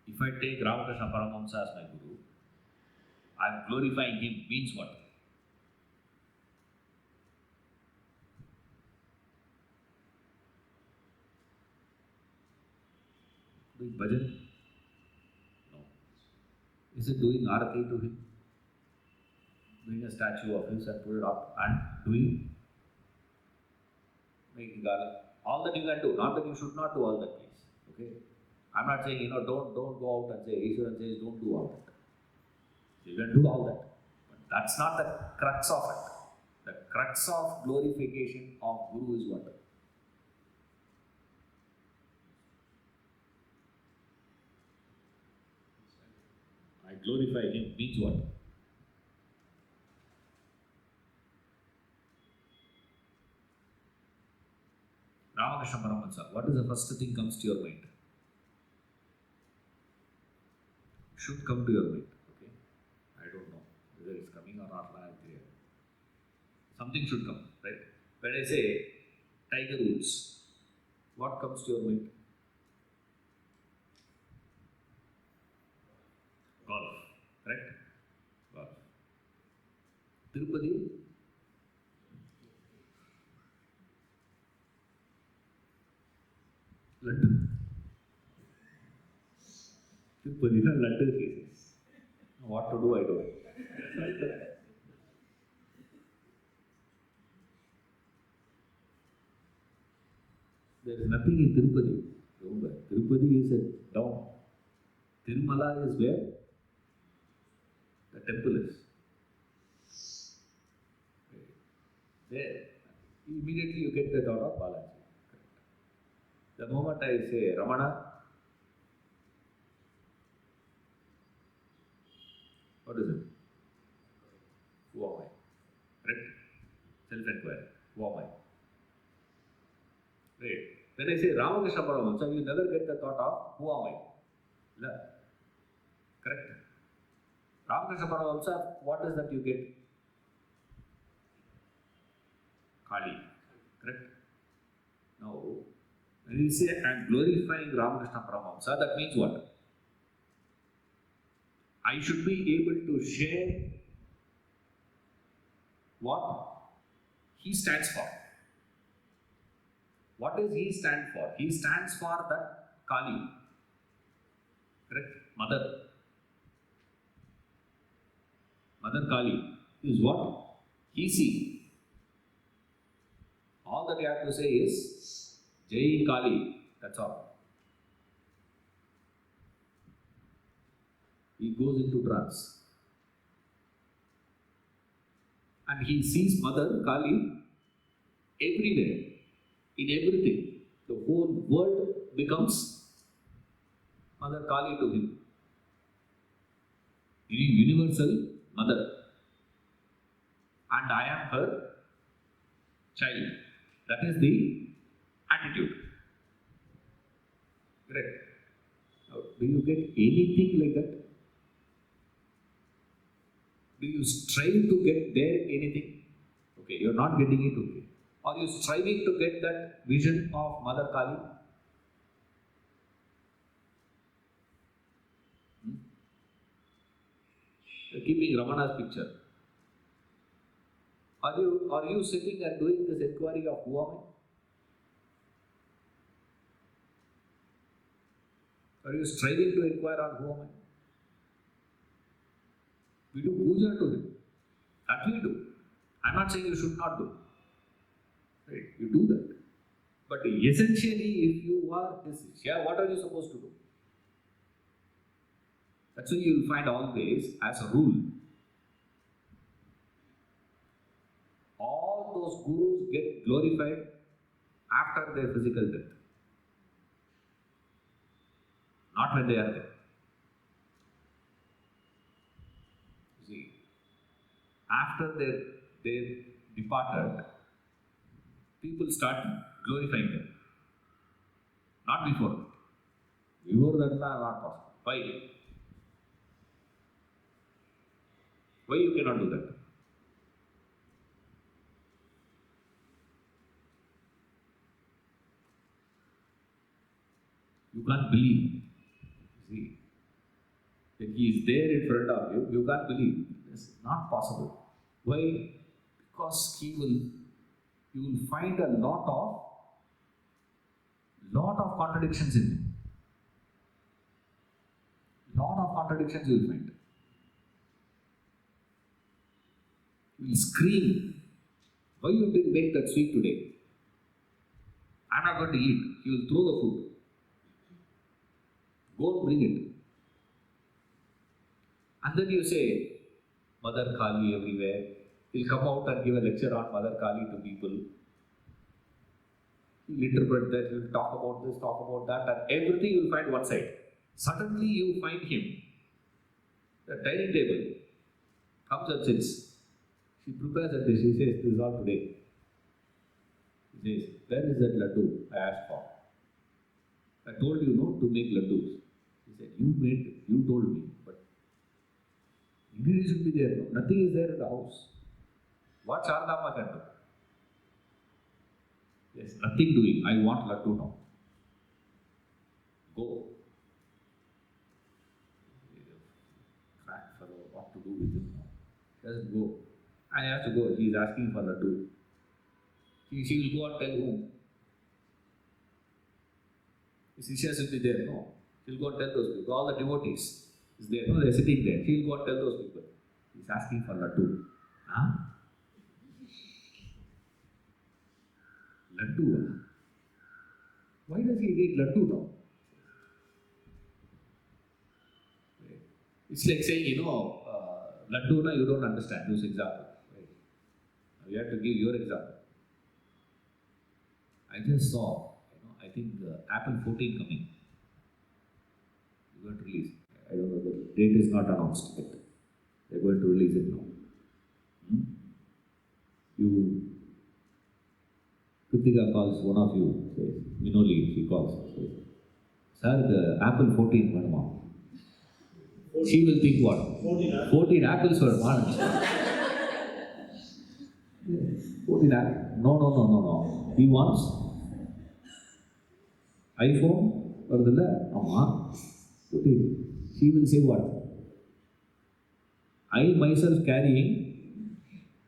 If I take Ramakrishna Paramahamsa as my Guru, I am glorifying him means what? Doing bhajan? No. Is it doing arati to him? Doing a statue of his and put it up and doing, making garland. All that you can do, not that you should not do all that, please. Okay? I'm not saying, don't go out and say, Ishwaran says don't do all that. So you can do all that. But that's not the crux of it. The crux of glorification of Guru is what? I glorify him means what? Ramakrishna Paramahamsa, what is the first thing comes to your mind? Should come to your mind. Okay? I don't know whether it's coming or not. Something should come, right? When I say Tiger Woods, what comes to your mind? Golf, correct? Golf. Tirupati? Laddu. Tirupati na laddu cases. What to do, I don't know. There is nothing in Tirupati. Remember, Tirupati is a down. Tirumala is where the temple is. There, immediately you get the thought of Balaji. The moment I say Ramana, what is it? Who am I? Correct? Self-inquiry. Who am I? Right. When I say Ramakrishna Paramahamsa, you never get the thought of who am I? No. Correct? Ramakrishna Paramahamsa, what is that you get? Kali. Correct? Now, when you say I am glorifying Ramakrishna Paramahamsa, that means what? I should be able to share what he stands for. What does he stand for? He stands for that Kali. Correct? Mother. Mother Kali is what? He see. All that you have to say is Jai Kali. That's all. He goes into trance. And he sees Mother Kali everywhere. In everything. The whole world becomes Mother Kali to him. Universal Mother. And I am her child. That is the attitude. Correct. Now, do you get anything like that? Do you strive to get there anything? Okay, you are not getting it, okay. Are you striving to get that vision of Mother Kali? You're keeping Ramana's picture. Are you sitting and doing this inquiry of who am I? Are you striving to inquire on who am I? We do puja to him. That we do. I'm not saying you should not do. Right? You do that. But essentially, if you are his Shya, what are you supposed to do? That's why you will find always, as a rule, all those gurus get glorified after their physical death. Not when they are there. See, after they departed, people start glorifying them. Not before. Before that, not possible. Why? Why you cannot do that? You can't believe. See, when he is there in front of you, you can't believe. It's not possible. Why? Because you will find a lot of contradictions in him. Lot of contradictions you will find. You will scream, why you didn't make that sweet today? I'm not going to eat. He will throw the food. Go and bring it. And then you say, Mother Kali everywhere. He'll come out and give a lecture on Mother Kali to people. He'll interpret that, he'll talk about this, talk about that, and everything you'll find one side. Suddenly you find him, the dining table, comes and sits. She prepares a dish, she says, this is all today. He says, where is that laddu I asked for? I told you no to make laddus. He said, you told me, but ingredients should be there. No? Nothing is there in the house. What Sharadamma can do? There's nothing doing. I want laddu now. Go. Crack fellow, what to do with him now? He doesn't go. I have to go. He is asking for laddu. She will go and tell whom? His Sishyas will be there. No. She'll go and tell those people. All the devotees is there. No, they're sitting there. She'll go and tell those people. He's asking for laddu. Huh? Laddu? Why does he eat laddu now? It's like saying, laddu na you don't understand. Use example. Right? You have to give your example. I just saw, I think Apple 14 coming. They're going to release. I don't know, the date is not announced yet. They're going to release it now. Kritika calls one of you, says, Minoli, she calls, says, Sir, the Apple 14, Madam. She will think what? 14 apples for one. 14 apples. No. He wants iPhone or the Amma. 14. She will say what? I myself carrying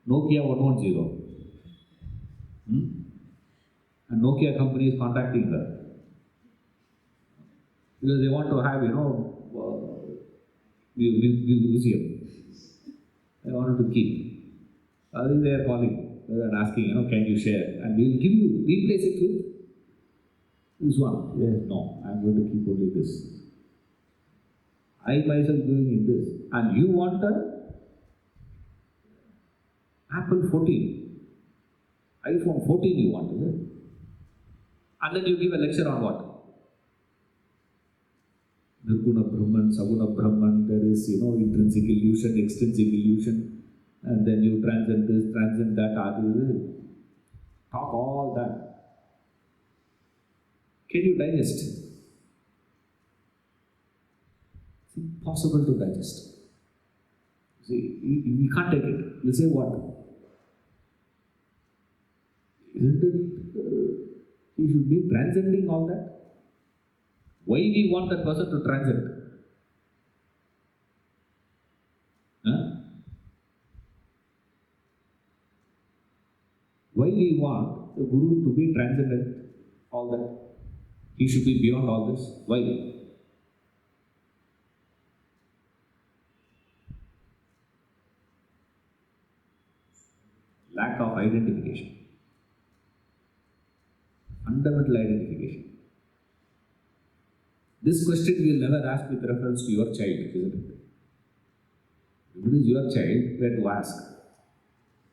Nokia 110. And Nokia company is contacting her. Because they want to have, museum. They wanted to keep. I think they are calling and asking, can you share? And we will give you, replace it with this one. Yes, no, I am going to keep only this. I myself doing in this. And you want a Apple 14. iPhone 14 you want, is it? And then you give a lecture on what? Nirguna Brahman, Saguna Brahman, there is, intrinsic illusion, extrinsic illusion, and then you transcend this, transcend that, talk all that. Can you digest? It's impossible to digest. See, we can't take it. You say what? Isn't it, he should be transcending all that? Why we want that person to transcend? Why we want the Guru to be transcendent, all that? He should be beyond all this. Why? Lack of identification. Fundamental identification. This question you will never ask with reference to your child, isn't it? If it is your child, where to ask?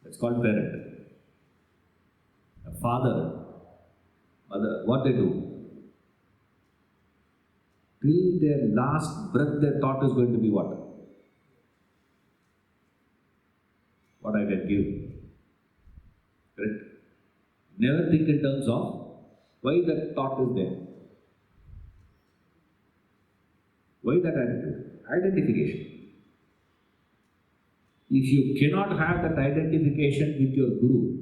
That's called parent. A father, mother, what they do? Till their last breath, their thought is going to be what? What I can give. Correct? Never think in terms of why that thought is there. Why that attitude? Identification. If you cannot have that identification with your Guru,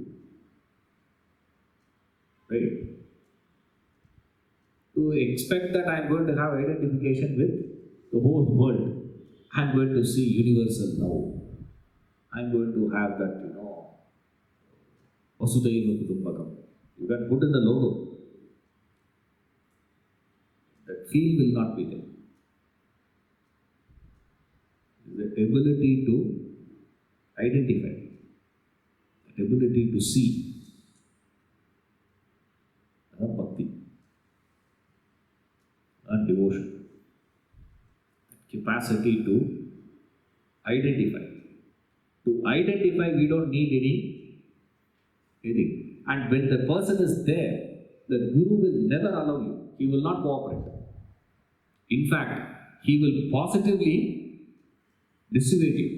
right? To expect that I am going to have identification with the whole world, I am going to see universal now. I am going to have that, Vasudhaiva Kutumbakam. You can put in the logo. That feel will not be there. The ability to identify, the ability to see, bhakti, and devotion, the capacity to identify. To identify, we don't need anything. And when the person is there, the Guru will never allow you. He will not cooperate. In fact, he will positively dissuade you.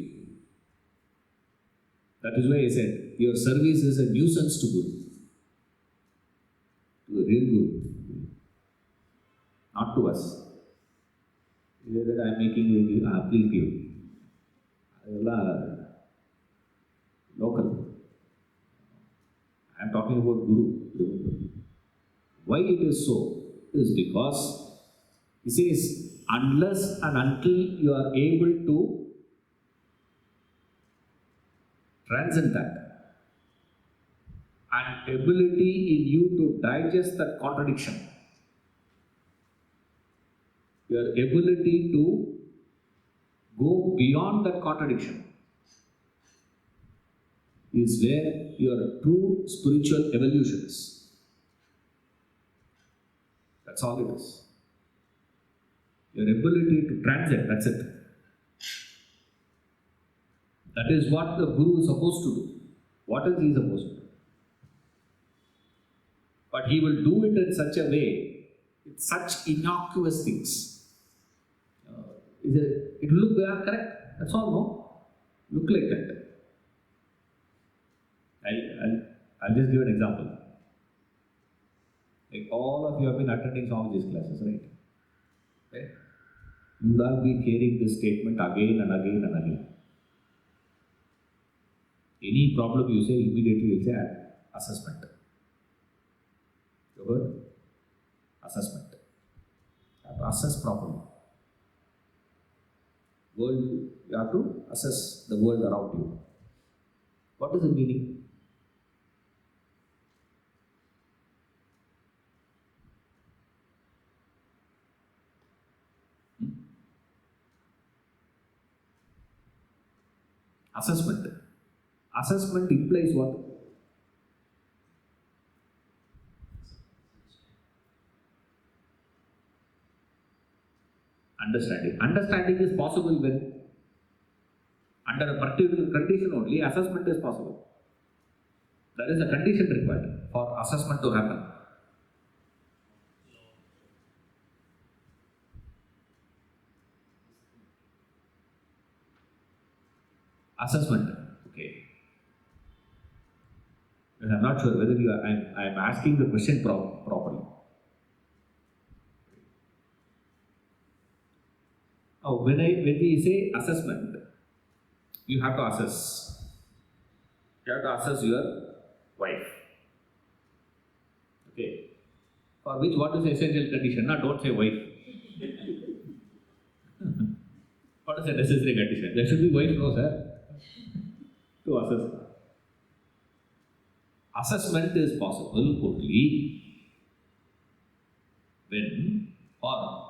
That is why I said, your service is a nuisance to Guru. To the real Guru. Not to us. That I am making you, please give. Local. I I'm talking about Guru. Remember. Why it is so is because he says, unless and until you are able to transcend that and ability in you to digest that contradiction, your ability to go beyond that contradiction is where your true spiritual evolution is. That's all it is. Your ability to transcend, that's it. That is what the Guru is supposed to do. What is he supposed to do? But he will do it in such a way, with such innocuous things. It will look correct. That's all, no? Look like that. I'll just give an example. Like all of you have been attending some of these classes, right? Okay? You would have been hearing this statement again and again and again. Any problem you say, immediately you say assessment. You heard? Assessment. You have to assess properly. World, you have to assess the world around you. What is the meaning? Assessment. Assessment implies what? Understanding. Understanding is possible when, under a particular condition only, assessment is possible. There is a condition required for assessment to happen. Assessment. Okay. But I'm not sure whether you are, I'm asking the question properly. Oh, when we say assessment, you have to assess. You have to assess your wife. Okay. For which, what is the essential condition? No, don't say wife. What is the necessary condition? There should be wife, no, sir. To assess. Assessment is possible only when, or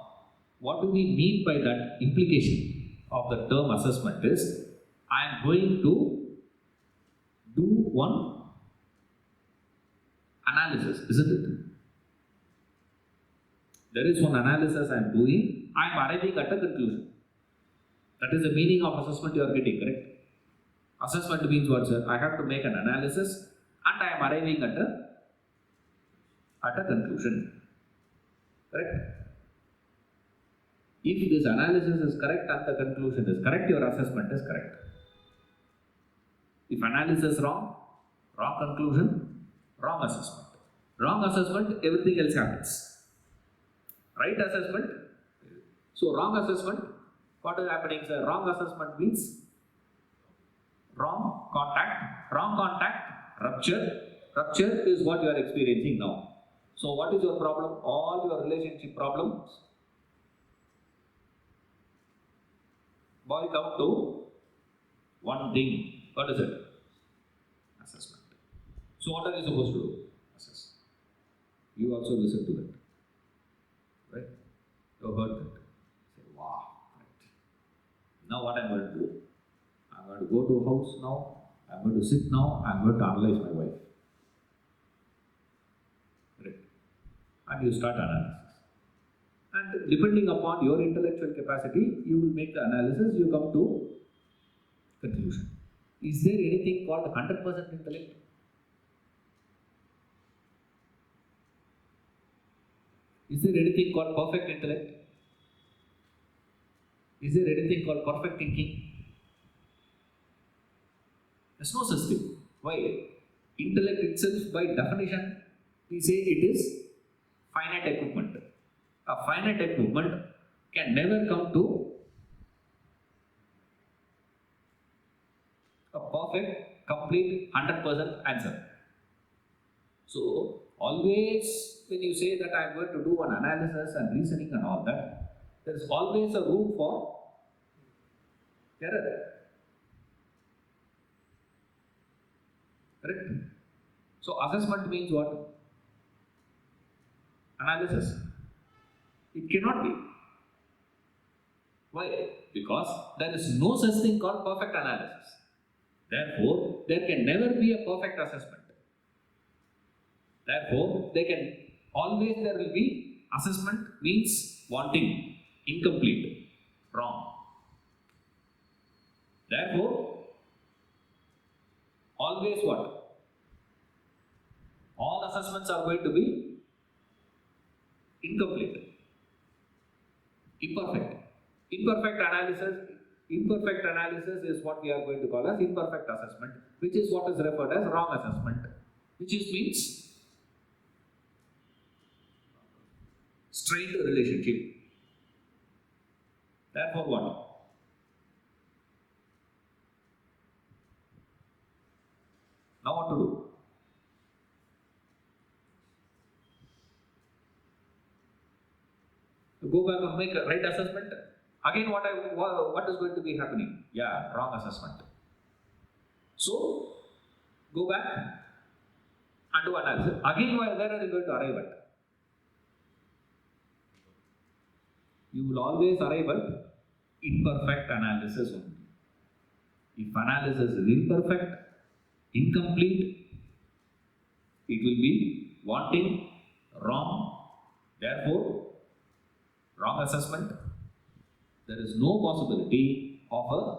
what do we mean by that implication of the term assessment is, I am going to do one analysis, isn't it? There is one analysis I am doing, I am arriving at a conclusion. That is the meaning of assessment you are getting, correct? Assessment means what, sir? I have to make an analysis and I am arriving at a conclusion. Correct? If this analysis is correct and the conclusion is correct, your assessment is correct. If analysis wrong, wrong conclusion, wrong assessment. Wrong assessment, everything else happens. Right assessment. So wrong assessment, what is happening, sir? Wrong assessment means wrong contact, rupture. Rupture is what you are experiencing now. So what is your problem? All your relationship problems boil down to one thing. What is it? Assessment. So what are you supposed to do? Assess. You also listen to that. Right? You have heard that. Say, wow. Right. Now what I am going to do? I am going to go to a house now. I am going to sit now. I am going to analyze my wife. Right. And you start analysis. And depending upon your intellectual capacity, you will make the analysis, you come to conclusion. Is there anything called 100% intellect? Is there anything called perfect intellect? Is there anything called perfect thinking? There's no such thing. Why? Intellect itself, by definition, we say it is finite equipment. A finite equipment can never come to a perfect, complete, 100% answer. So, always when you say that I am going to do an analysis and reasoning and all that, there is always a room for error. Correct? So, assessment means what? Analysis. It cannot be. Why? Because there is no such thing called perfect analysis. Therefore, there can never be a perfect assessment. Therefore, there will be assessment means wanting, incomplete, wrong. Therefore, always what? All assessments are going to be incomplete, imperfect. Imperfect analysis is what we are going to call as imperfect assessment, which is what is referred as wrong assessment, which means strained relationship. Therefore, what? Now, what to do? To go back and make a right assessment. Again, what is going to be happening? Yeah, wrong assessment. So, go back and do analysis. Again, where are you going to arrive at? You will always arrive at imperfect analysis only. If analysis is imperfect, incomplete, it will be wanting, wrong, therefore, wrong assessment. There is no possibility of a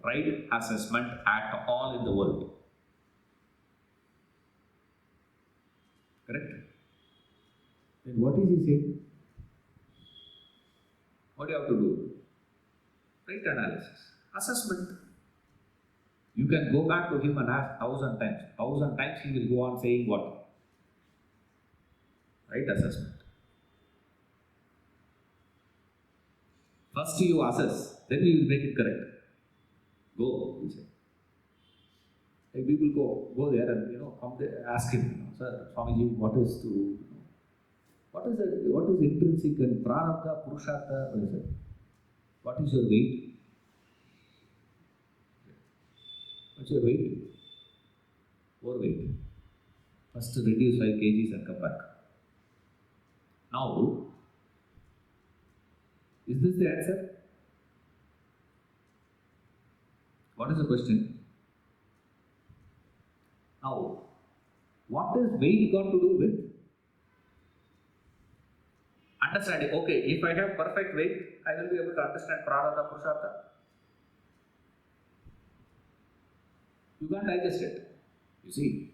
right assessment at all in the world. Correct? Then what is he saying? What do you have to do? Right analysis. Assessment. You can go back to him and ask 1,000 times. 1,000 times he will go on saying what? Right assessment. First you assess, then we will make it correct. Go, he said. Like people go there and come there, ask him, Sir, Swamiji, what is intrinsic and prarabdha, purushartha? What is your weight? What's your weight? Overweight. First reduce 5 kgs and come back. Now, is this the answer? What is the question? Now, what is weight got to do with understanding? Okay, if I have perfect weight, I will be able to understand prarabdha, purushartha. You can't digest it. You see,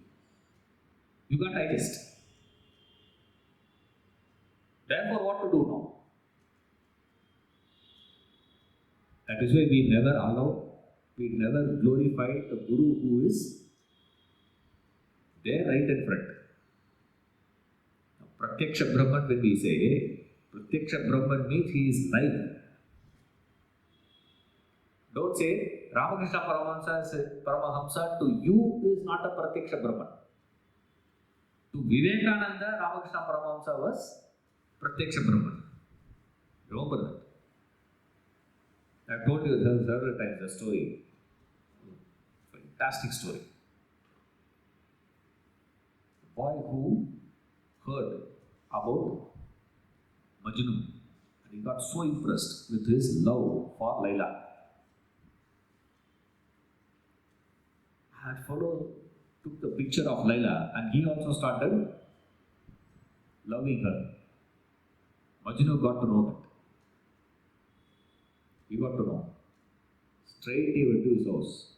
you can't digest. Therefore, what to do now? That is why we never glorify the Guru who is there right in front. Now, Pratyaksha Brahman, when we say Pratyaksha Brahman means he is live. Don't say Ramakrishna Paramahamsa to you is not a Pratyaksha Brahman. To Vivekananda, Ramakrishna Paramahamsa was Pratyaksha Brahman. Remember that. I have told you several times the story. Fantastic story. The boy who heard about Majnu and he got so impressed with his love for Laila. And took the picture of Laila and he also started loving her. Majnu got to know that. He got to know. Straight he went to his house,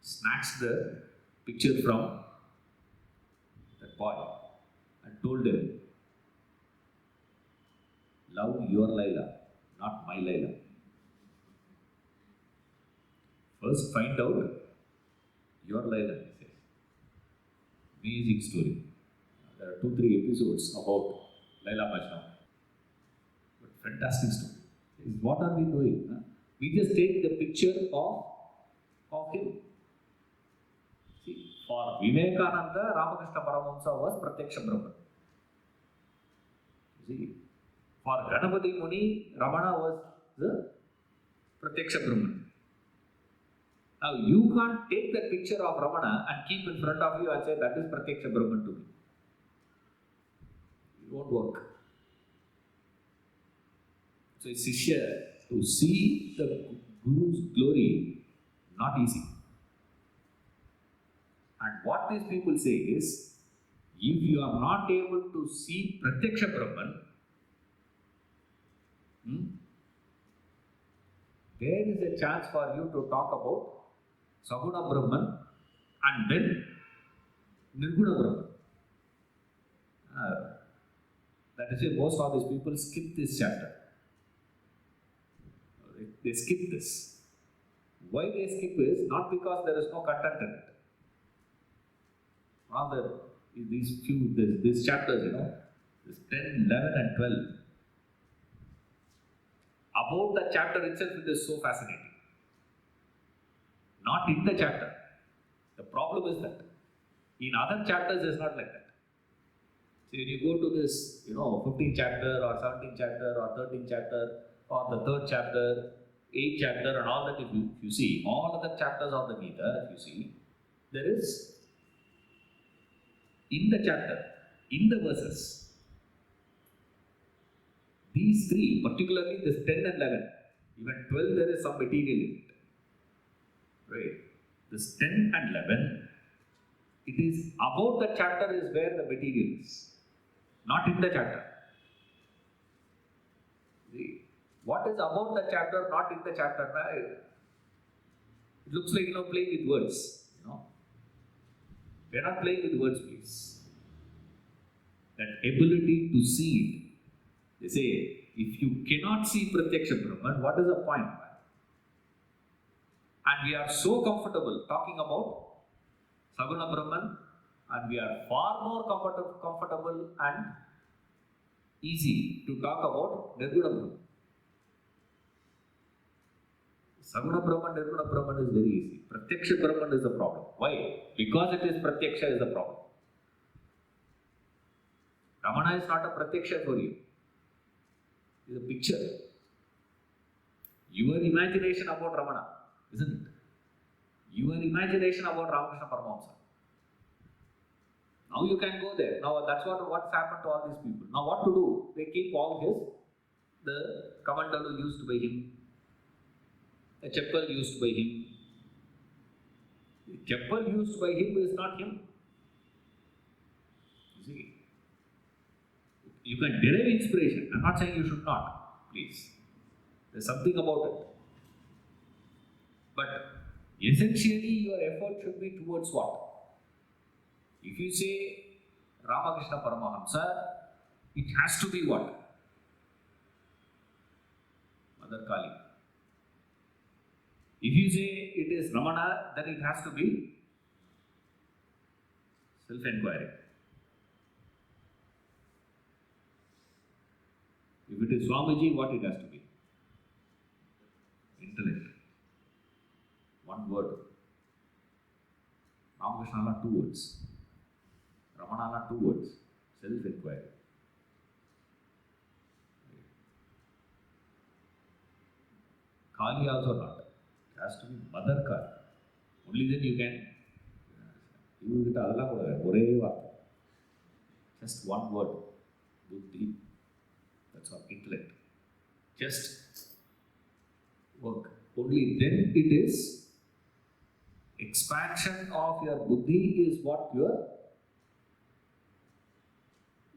snatched the picture from that boy and told him, love your Laila, not my Laila. First find out your Laila, he says. Amazing story. There are 2-3 episodes about Laila Majnu. But fantastic story. What are we doing? We just take the picture of him. See, For Vivekananda, Ramakrishna Paramahamsa was Pratyaksha Brahman. You see, for Ganapati Muni, Ramana was the Pratyaksha Brahman. Now you can't take that picture of Ramana and keep in front of you and say that is Pratyaksha Brahman to me. It won't work. So a Sishya, to see the Guru's glory, not easy. And what these people say is, if you are not able to see Pratyaksha Brahman, there is a chance for you to talk about Saguna Brahman and then Nirguna Brahman. That is why most of these people skip this chapter. They skip this. Why they skip is not because there is no content in it. Rather, these chapters, this 10, 11 and 12, about the chapter itself it is so fascinating. Not in the chapter. The problem is that in other chapters it's not like that. So when you go to this, 15th chapter or 17th chapter or 13th chapter or the 3rd chapter, 8th chapter and all that, if you see, all other chapters of the Gita, if you see, there is, in the chapter, in the verses, these three, particularly this 10 and 11, even 12 there is some material in it. Right? This 10 and 11, it is about the chapter is where the material is, not in the chapter. See, what is about the chapter, not in the chapter? Right? It looks like, playing with words, We are not playing with words, please. That ability to see it. They say, if you cannot see Pratyaksha Brahman, what is the point? And we are so comfortable talking about Saguna Brahman, and we are far more comfortable and easy to talk about Nirguna Brahman. Saguna Brahman, Nirguna Brahman is very easy. Pratyaksha Brahman is the problem. Why? Because it is Pratyaksha is the problem. Ramana is not a Pratyaksha for you. It is a picture. Your imagination about Ramana, isn't it? Your imagination about Ramakrishna Paramahamsa. Now you can go there. Now that's what's happened to all these people. Now what to do? They keep all the kamandalu used by him, the chappal used by him. The chappal used by him is not him. You see, you can derive inspiration. I'm not saying you should not, please. There's something about it. But essentially your effort should be towards what? If you say Ramakrishna Paramahamsa, it has to be what? Mother Kali. If you say it is Ramana, then it has to be self-inquiry. If it is Swamiji, what it has to be? Intellect. One word. Ramakrishna, 2 words. Ramana, 2 words. Self-inquiry. Kali also not. It has to be Mother Kali. Only then you can. Just one word. Buddhi. That's all. Intellect. Just work. Only then it is expansion of your buddhi is what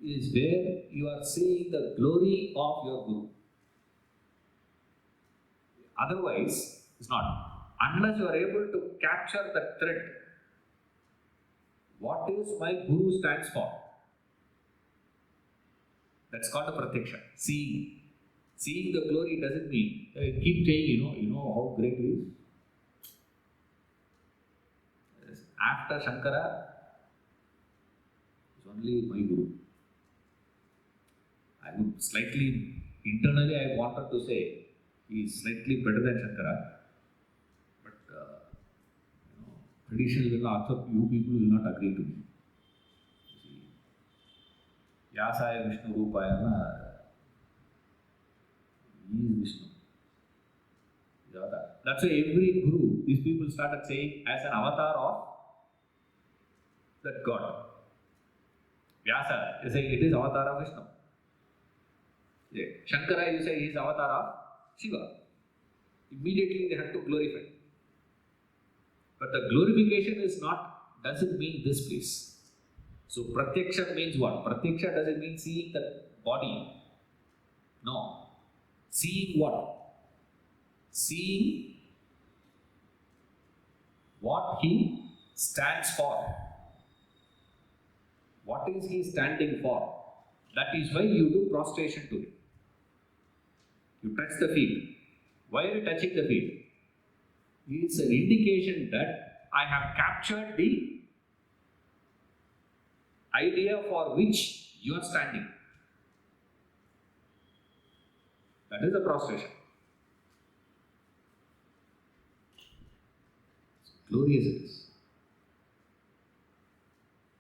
is where you are seeing the glory of your Guru. Otherwise, it's not. Unless you are able to capture the thread, what is my Guru stands for? That's called a Pratyaksha. Seeing. Seeing the glory doesn't mean, keep saying, you know how great he is. Yes. After Shankara, it's only my Guru. I would internally I wanted to say, he is slightly better than Shankara. But, tradition will not accept, you people will not agree to me. See, Vyasaya Vishnu Rupayana, he is Vishnu. That's why every guru, these people started saying as an avatar of that God. Vyasa, you say it is avatar of Vishnu. Yeah. Shankara, you say he is avatar of Shiva. Immediately they had to glorify. But the glorification is not, doesn't mean this place. So Pratyaksha means what? Pratyaksha doesn't mean seeing the body. No. Seeing what? Seeing what he stands for. What is he standing for? That is why you do prostration to him. You touch the feet. Why are you touching the feet? It's an indication that I have captured the idea for which you are standing. That is the prostration. Glorious it is.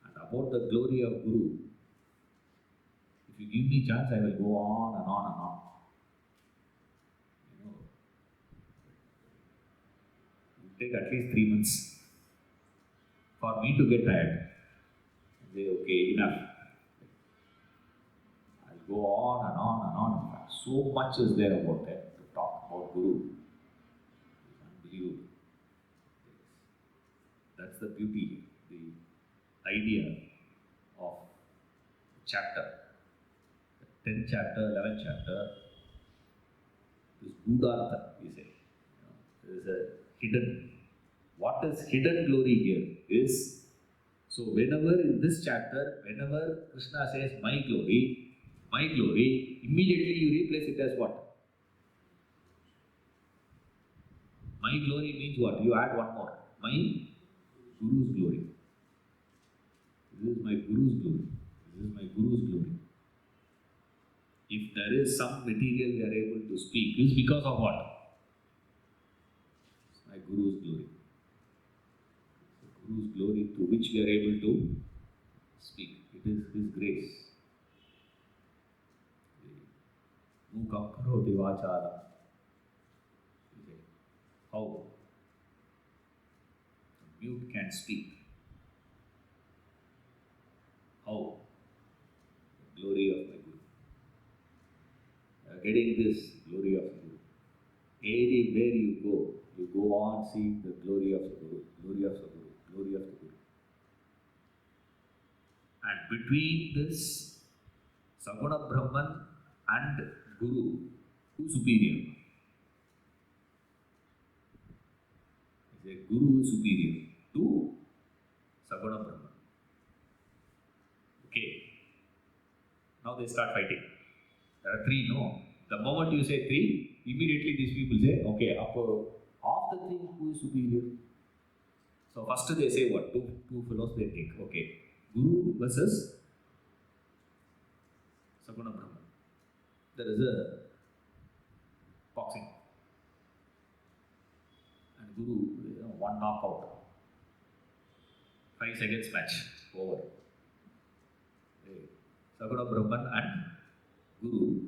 And about the glory of Guru, if you give me chance, I will go on and on and on. You know, it will take at least 3 months for me to get tired. Say, okay, enough. I'll go on and on and on. In fact, so much is there about it to talk about Guru. It's unbelievable. That's the beauty, the idea of chapter. 10th chapter, 11th chapter, is Buddhartha, we say. There is a hidden. What is hidden glory here is, so whenever in this chapter, whenever Krishna says my glory, immediately you replace it as what? My glory means what? You add one more. My Guru's glory. This is my Guru's glory. This is my Guru's glory. If there is some material we are able to speak, it's because of what? It's my Guru's glory. The Guru's glory through which we are able to speak. It is His grace. Mukha karoti vachara. How the mute can speak. How the glory of my Guru. Getting this glory of the Guru. Anywhere you go on seeing the glory of the Guru, glory of the Guru, glory of the Guru. And between this Saguna Brahman and Guru, who is superior? The Guru is superior to Saguna Brahman. Okay. Now they start fighting. There are 3, no. The moment you say 3, immediately these people say, okay, of the 3, who is superior? So first they say what? Two fellows they take. Okay. Guru versus Saguna Brahman. There is a boxing. And Guru, one knockout. 5 seconds match. Over. Okay. Saguna Brahman and Guru,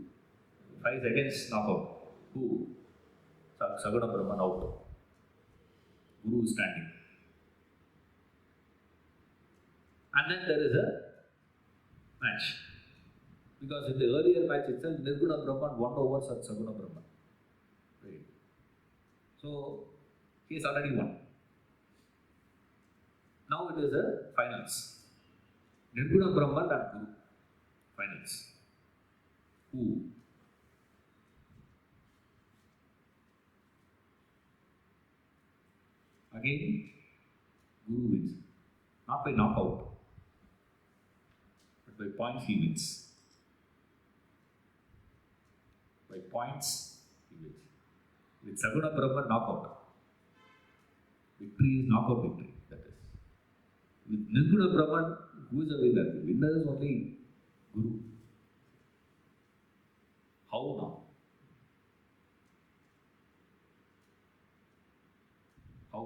5 seconds knockout. Who? Saguna Brahman out. Guru is standing. And then there is a match. Because in the earlier match itself, Nirguna Brahman won over Saguna Brahman. Right. So, he has already won. Now it is a finals. Nirguna Brahman and Guru. Finals. Who? Again, Guru wins. Not by knockout, but by points he wins. By points he wins. With Saguna Brahman knockout. Victory is knockout victory, that is. With Nirguna Brahman, who is the winner? The winner is only Guru. How now? How?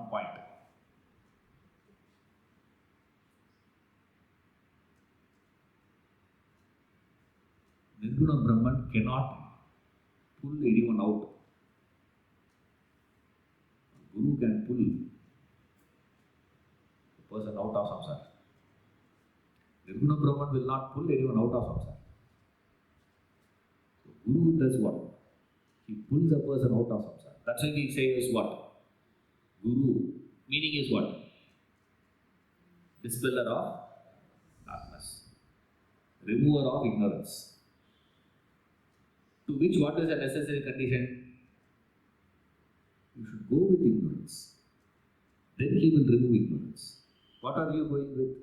one point. Nirguna Brahman cannot pull anyone out. Guru can pull the person out of samsara. Nirguna Brahman will not pull anyone out of samsara. So Guru does what? He pulls a person out of samsara. That's why we say is what? Guru. Meaning is what? Dispeller of darkness. Remover of ignorance. To which what is a necessary condition? You should go with ignorance. Then he will remove ignorance. What are you going with?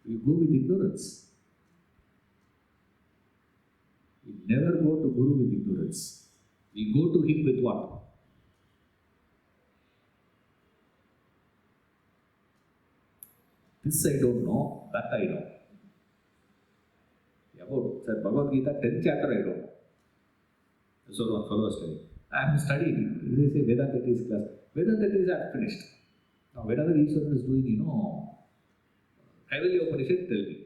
You go with ignorance. We never go to Guru with ignorance. We go to him with what? This I don't know, that I know. About Bhagavad Gita, 10th chapter I don't know. So one fellow was telling, I have studied. They say Vedanta is class. Vedanta is finished. Now whatever Ishvara is doing, Kaivalya Upanishad, tell me.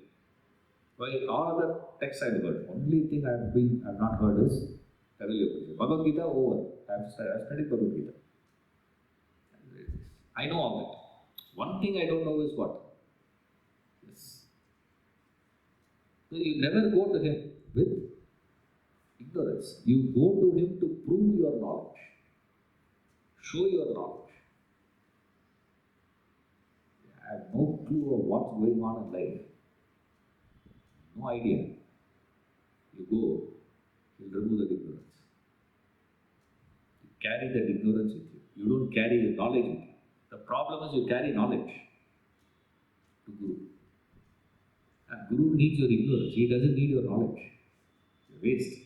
Why all other texts I have heard. Only thing I have not heard is Kaivalya Upanishad. Bhagavad Gita over. I have studied Bhagavad Gita. I know all that. One thing I don't know is what? Yes. So you never go to him with ignorance. You go to him to prove your knowledge, show your knowledge. I have no clue of what's going on in life. No idea. You go, he'll remove that ignorance. You carry that ignorance with you. You don't carry the knowledge with you. The problem is you carry knowledge to Guru. And Guru needs your ignorance. He doesn't need your knowledge. It's a waste.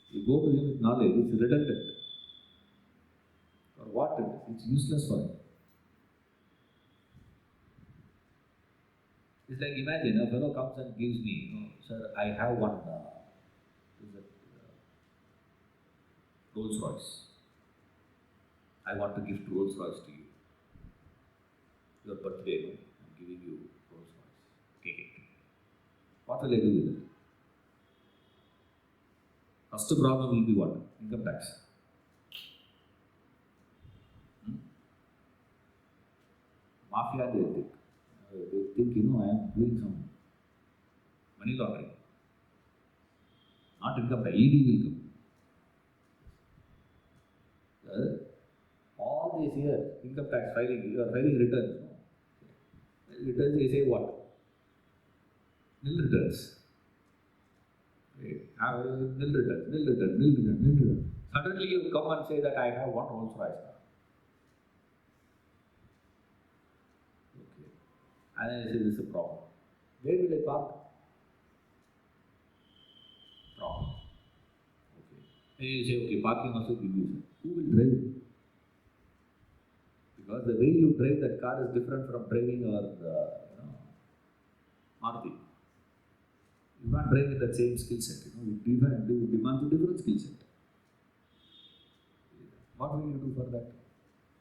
You go to him with knowledge, it's redundant. For what it is? It's useless for him. It's like imagine a fellow comes and gives me, sir, I have one Rolls Royce. I want to gift Rolls Royce to you. Your birthday, I'm giving you Rolls Royce. Take it. What will I do with it? First problem will be what? Income tax. Mafia, they think. I am doing some money laundering. Not income tax, ED will come. All these years, income tax filing, you are filing returns. Returns, they say what? Nil returns. Nil returns. Suddenly you come and say that I have one Rolls Royce. Okay. And then I say this is a problem. Where will I park? Problem. Okay. Then you say, okay, parking also give you. Who will drive? Because the way you drive that car is different from driving Maruti. You can't drive with that same skill set. You demand a different skill set. What will you do for that?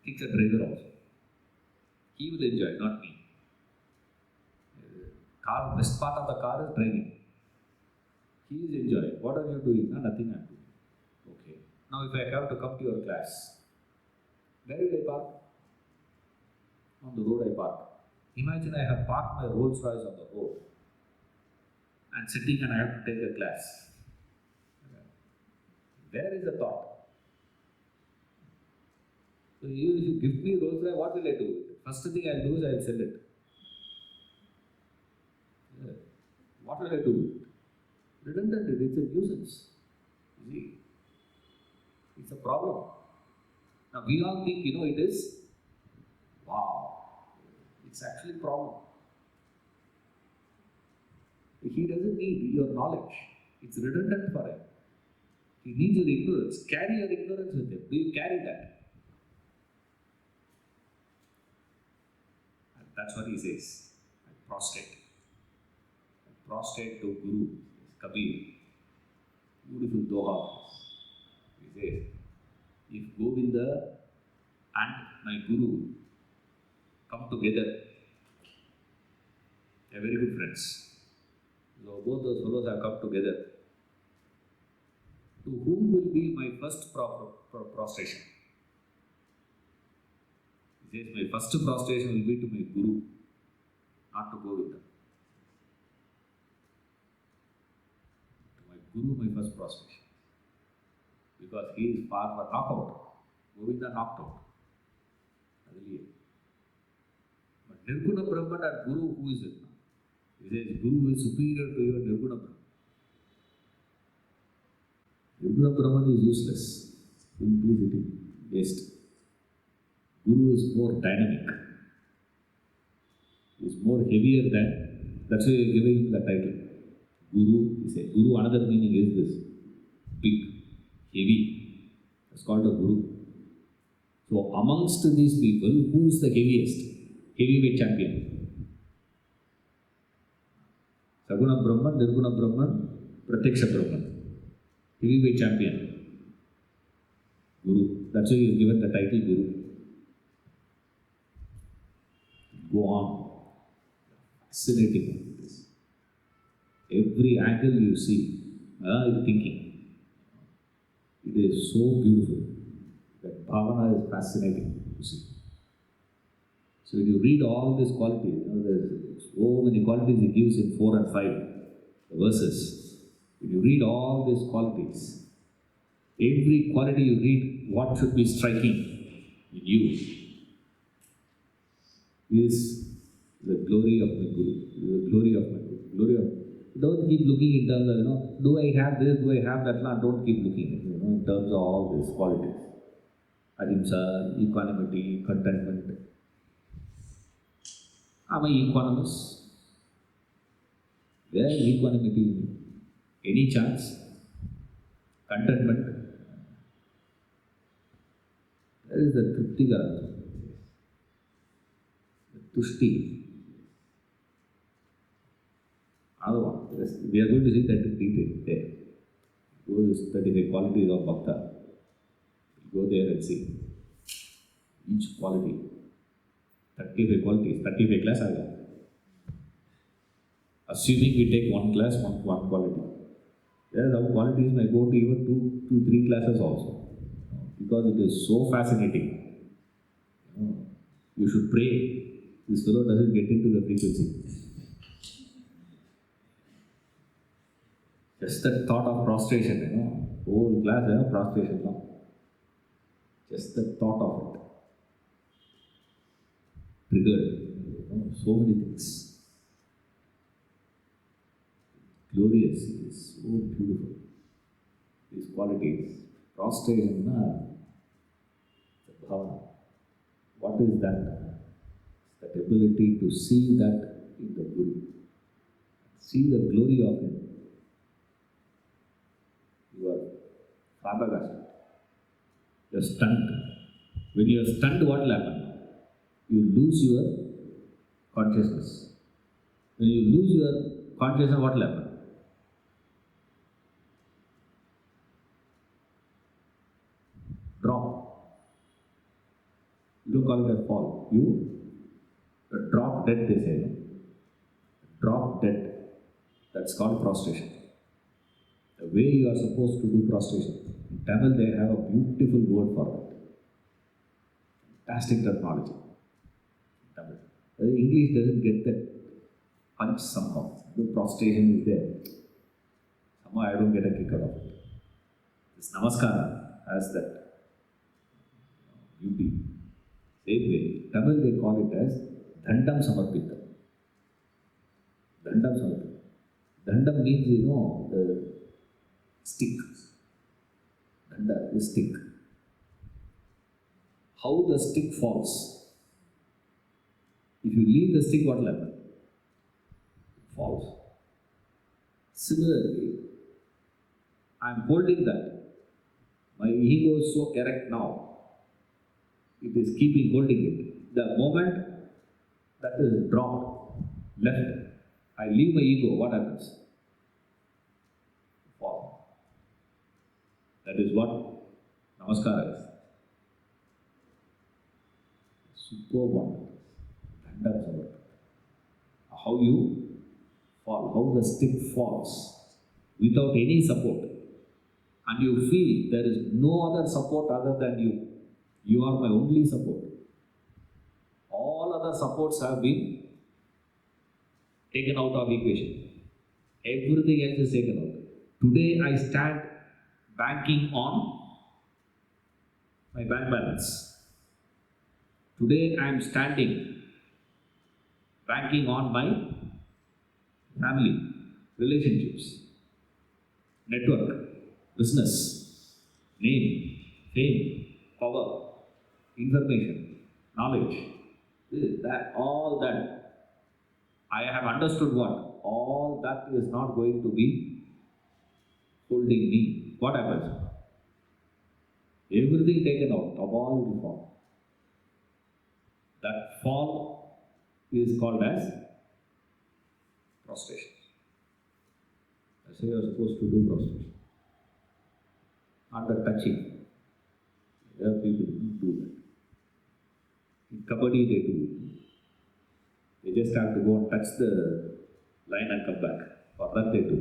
Teach a driver also. He will enjoy, not me. Best part of the car is driving. He is enjoying. What are you doing? No, nothing I'm doing. Okay. Now if I have to come to your class, where will I park? On the road I park. Imagine I have parked my Rolls Royce on the road and sitting and I have to take a class. Where is the thought? So if you give me Rolls Royce, what will I do with it? First thing I'll do is I'll sell it. What will I do with it? Redundant, it's a nuisance. You see? It's a problem. Now we all think, it is, wow, it's actually a problem. He doesn't need your knowledge. It's redundant for him. He needs your ignorance. Carry your ignorance with him. Do you carry that? And that's what he says. Prostrate. Prostrate to Guru. Kabir. Beautiful doha. He says, if Govinda and my Guru come together, they are very good friends. So both those fellows have come together. To whom will be my first prostration? He says, my first prostration will be to my Guru, not to Govinda. To my Guru, my first prostration. Because he is far for knockout. Govinda knocked out. But Nirguna Brahman and Guru, who is it? He says, Guru is superior to your Nirguna Brahman. Nirguna Brahman is useless, simplicity, waste. Guru is more dynamic. He is more heavier than, that's why you are giving him the title. Guru, he said. Guru, another meaning is this, big, heavy. That's called a Guru. So amongst these people, who is the heaviest? Heavyweight champion. Saguna Brahman, Nirguna Brahman, Pratyaksha Brahman. Heavyweight champion. Guru. That's why he is given the title Guru. Go on. Fascinating this. Every angle you see, you're thinking. It is so beautiful. That bhavana is fascinating to see. So when you read all these qualities, there's so many qualities he gives in 4 and 5 verses. When you read all these qualities, every quality you read, what should be striking in you is the glory of my Guru, the glory of my Guru, glory of. Don't keep looking in terms of, do I have this, do I have that? No, don't keep looking, in terms of all these qualities. Ahimsa, equanimity, contentment. Am I equanimous? Where is equanimity? Any chance? Contentment? There is the triptigara, the tushti. Another one. We are going to see that in detail there. Those 35 qualities of bhakta. Go there and see. Each quality. 35 qualities. 35 class are there. Assuming we take one class, one quality. There are qualities may go to even 2 to 3 classes also. Because it is so fascinating. You should pray. This fellow doesn't get into the frequency. Just the thought of prostration, whole class, prostration. No? Just the thought of it triggered so many things. Glorious, it is so beautiful. These qualities, prostration, the bhavana. What is that? That ability to see that in the Guru, see the glory of him. You are flabbergasted. You are stunned. When you are stunned, what will happen? You lose your consciousness. When you lose your consciousness, what will happen? Drop. You don't call it a fall. You drop dead, they say. Drop dead. That's called prostration. The way you are supposed to do prostration. In Tamil, they have a beautiful word for that. Fantastic terminology. Tamil. English doesn't get that punch somehow. The prostration is there. Somehow I don't get a kick out of it. This namaskara has that beauty. Same way, Tamil they call it as Dandam Samarpita. Dandam Samarpita. Dandam means, the stick. Danda is stick. How the stick falls. If you leave the stick, what will happen? It falls. Similarly, I am holding that. My ego is so erect now. It is keeping holding it. The moment that is dropped, left, I leave my ego, what happens? Fall. That is what Namaskara is superb one. Danda Samarpana. How you fall, how the stick falls without any support. And you feel there is no other support other than you. You are my only support. All other supports have been taken out of equation. Everything else is taken out. Today I stand banking on my bank balance. Today I am standing banking on my family, relationships, network, business, name, fame, power, information, knowledge. That all that I have understood what? All that is not going to be holding me. What happens? Everything taken out, of all will fall. That fall is called as prostration. That's how you are supposed to do prostration. Not the touching. There are people who do that. In Kabaddi they do it. They just have to go and touch the line and come back. For that they do.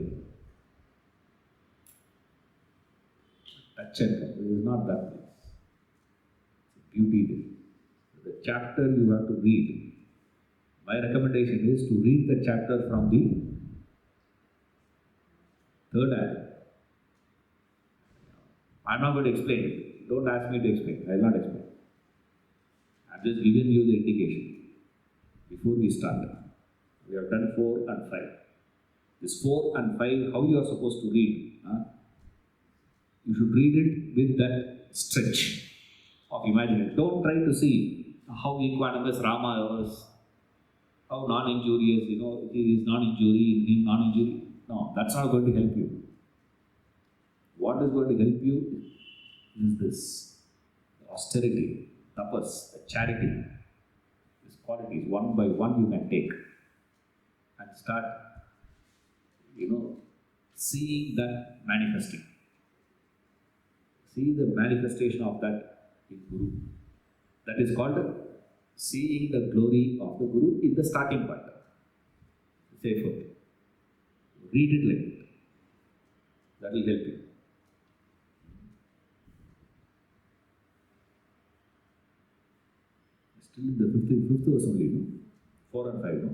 Touch and come. It is not that place. It's beauty there. The chapter you have to read. My recommendation is to read the chapter from the third act. I am not going to explain it. Don't ask me to explain. I will not explain. I am just giving you the indication. Before we start, we have done 4 and 5. This 4 and 5, how you are supposed to read? You should read it with that stretch of imagination. Don't try to see how equanimous Rama was, how non-injurious, he is non-injury, him non-injury. No, that's not going to help you. What is going to help you is this austerity, tapas, the charity. Qualities one by one you can take and start, seeing that manifesting. See the manifestation of that in Guru. That is called seeing the glory of the Guru in the starting part. Say for read it like that. That will help you. Still in the fifth verse only, no? 4 and 5, no?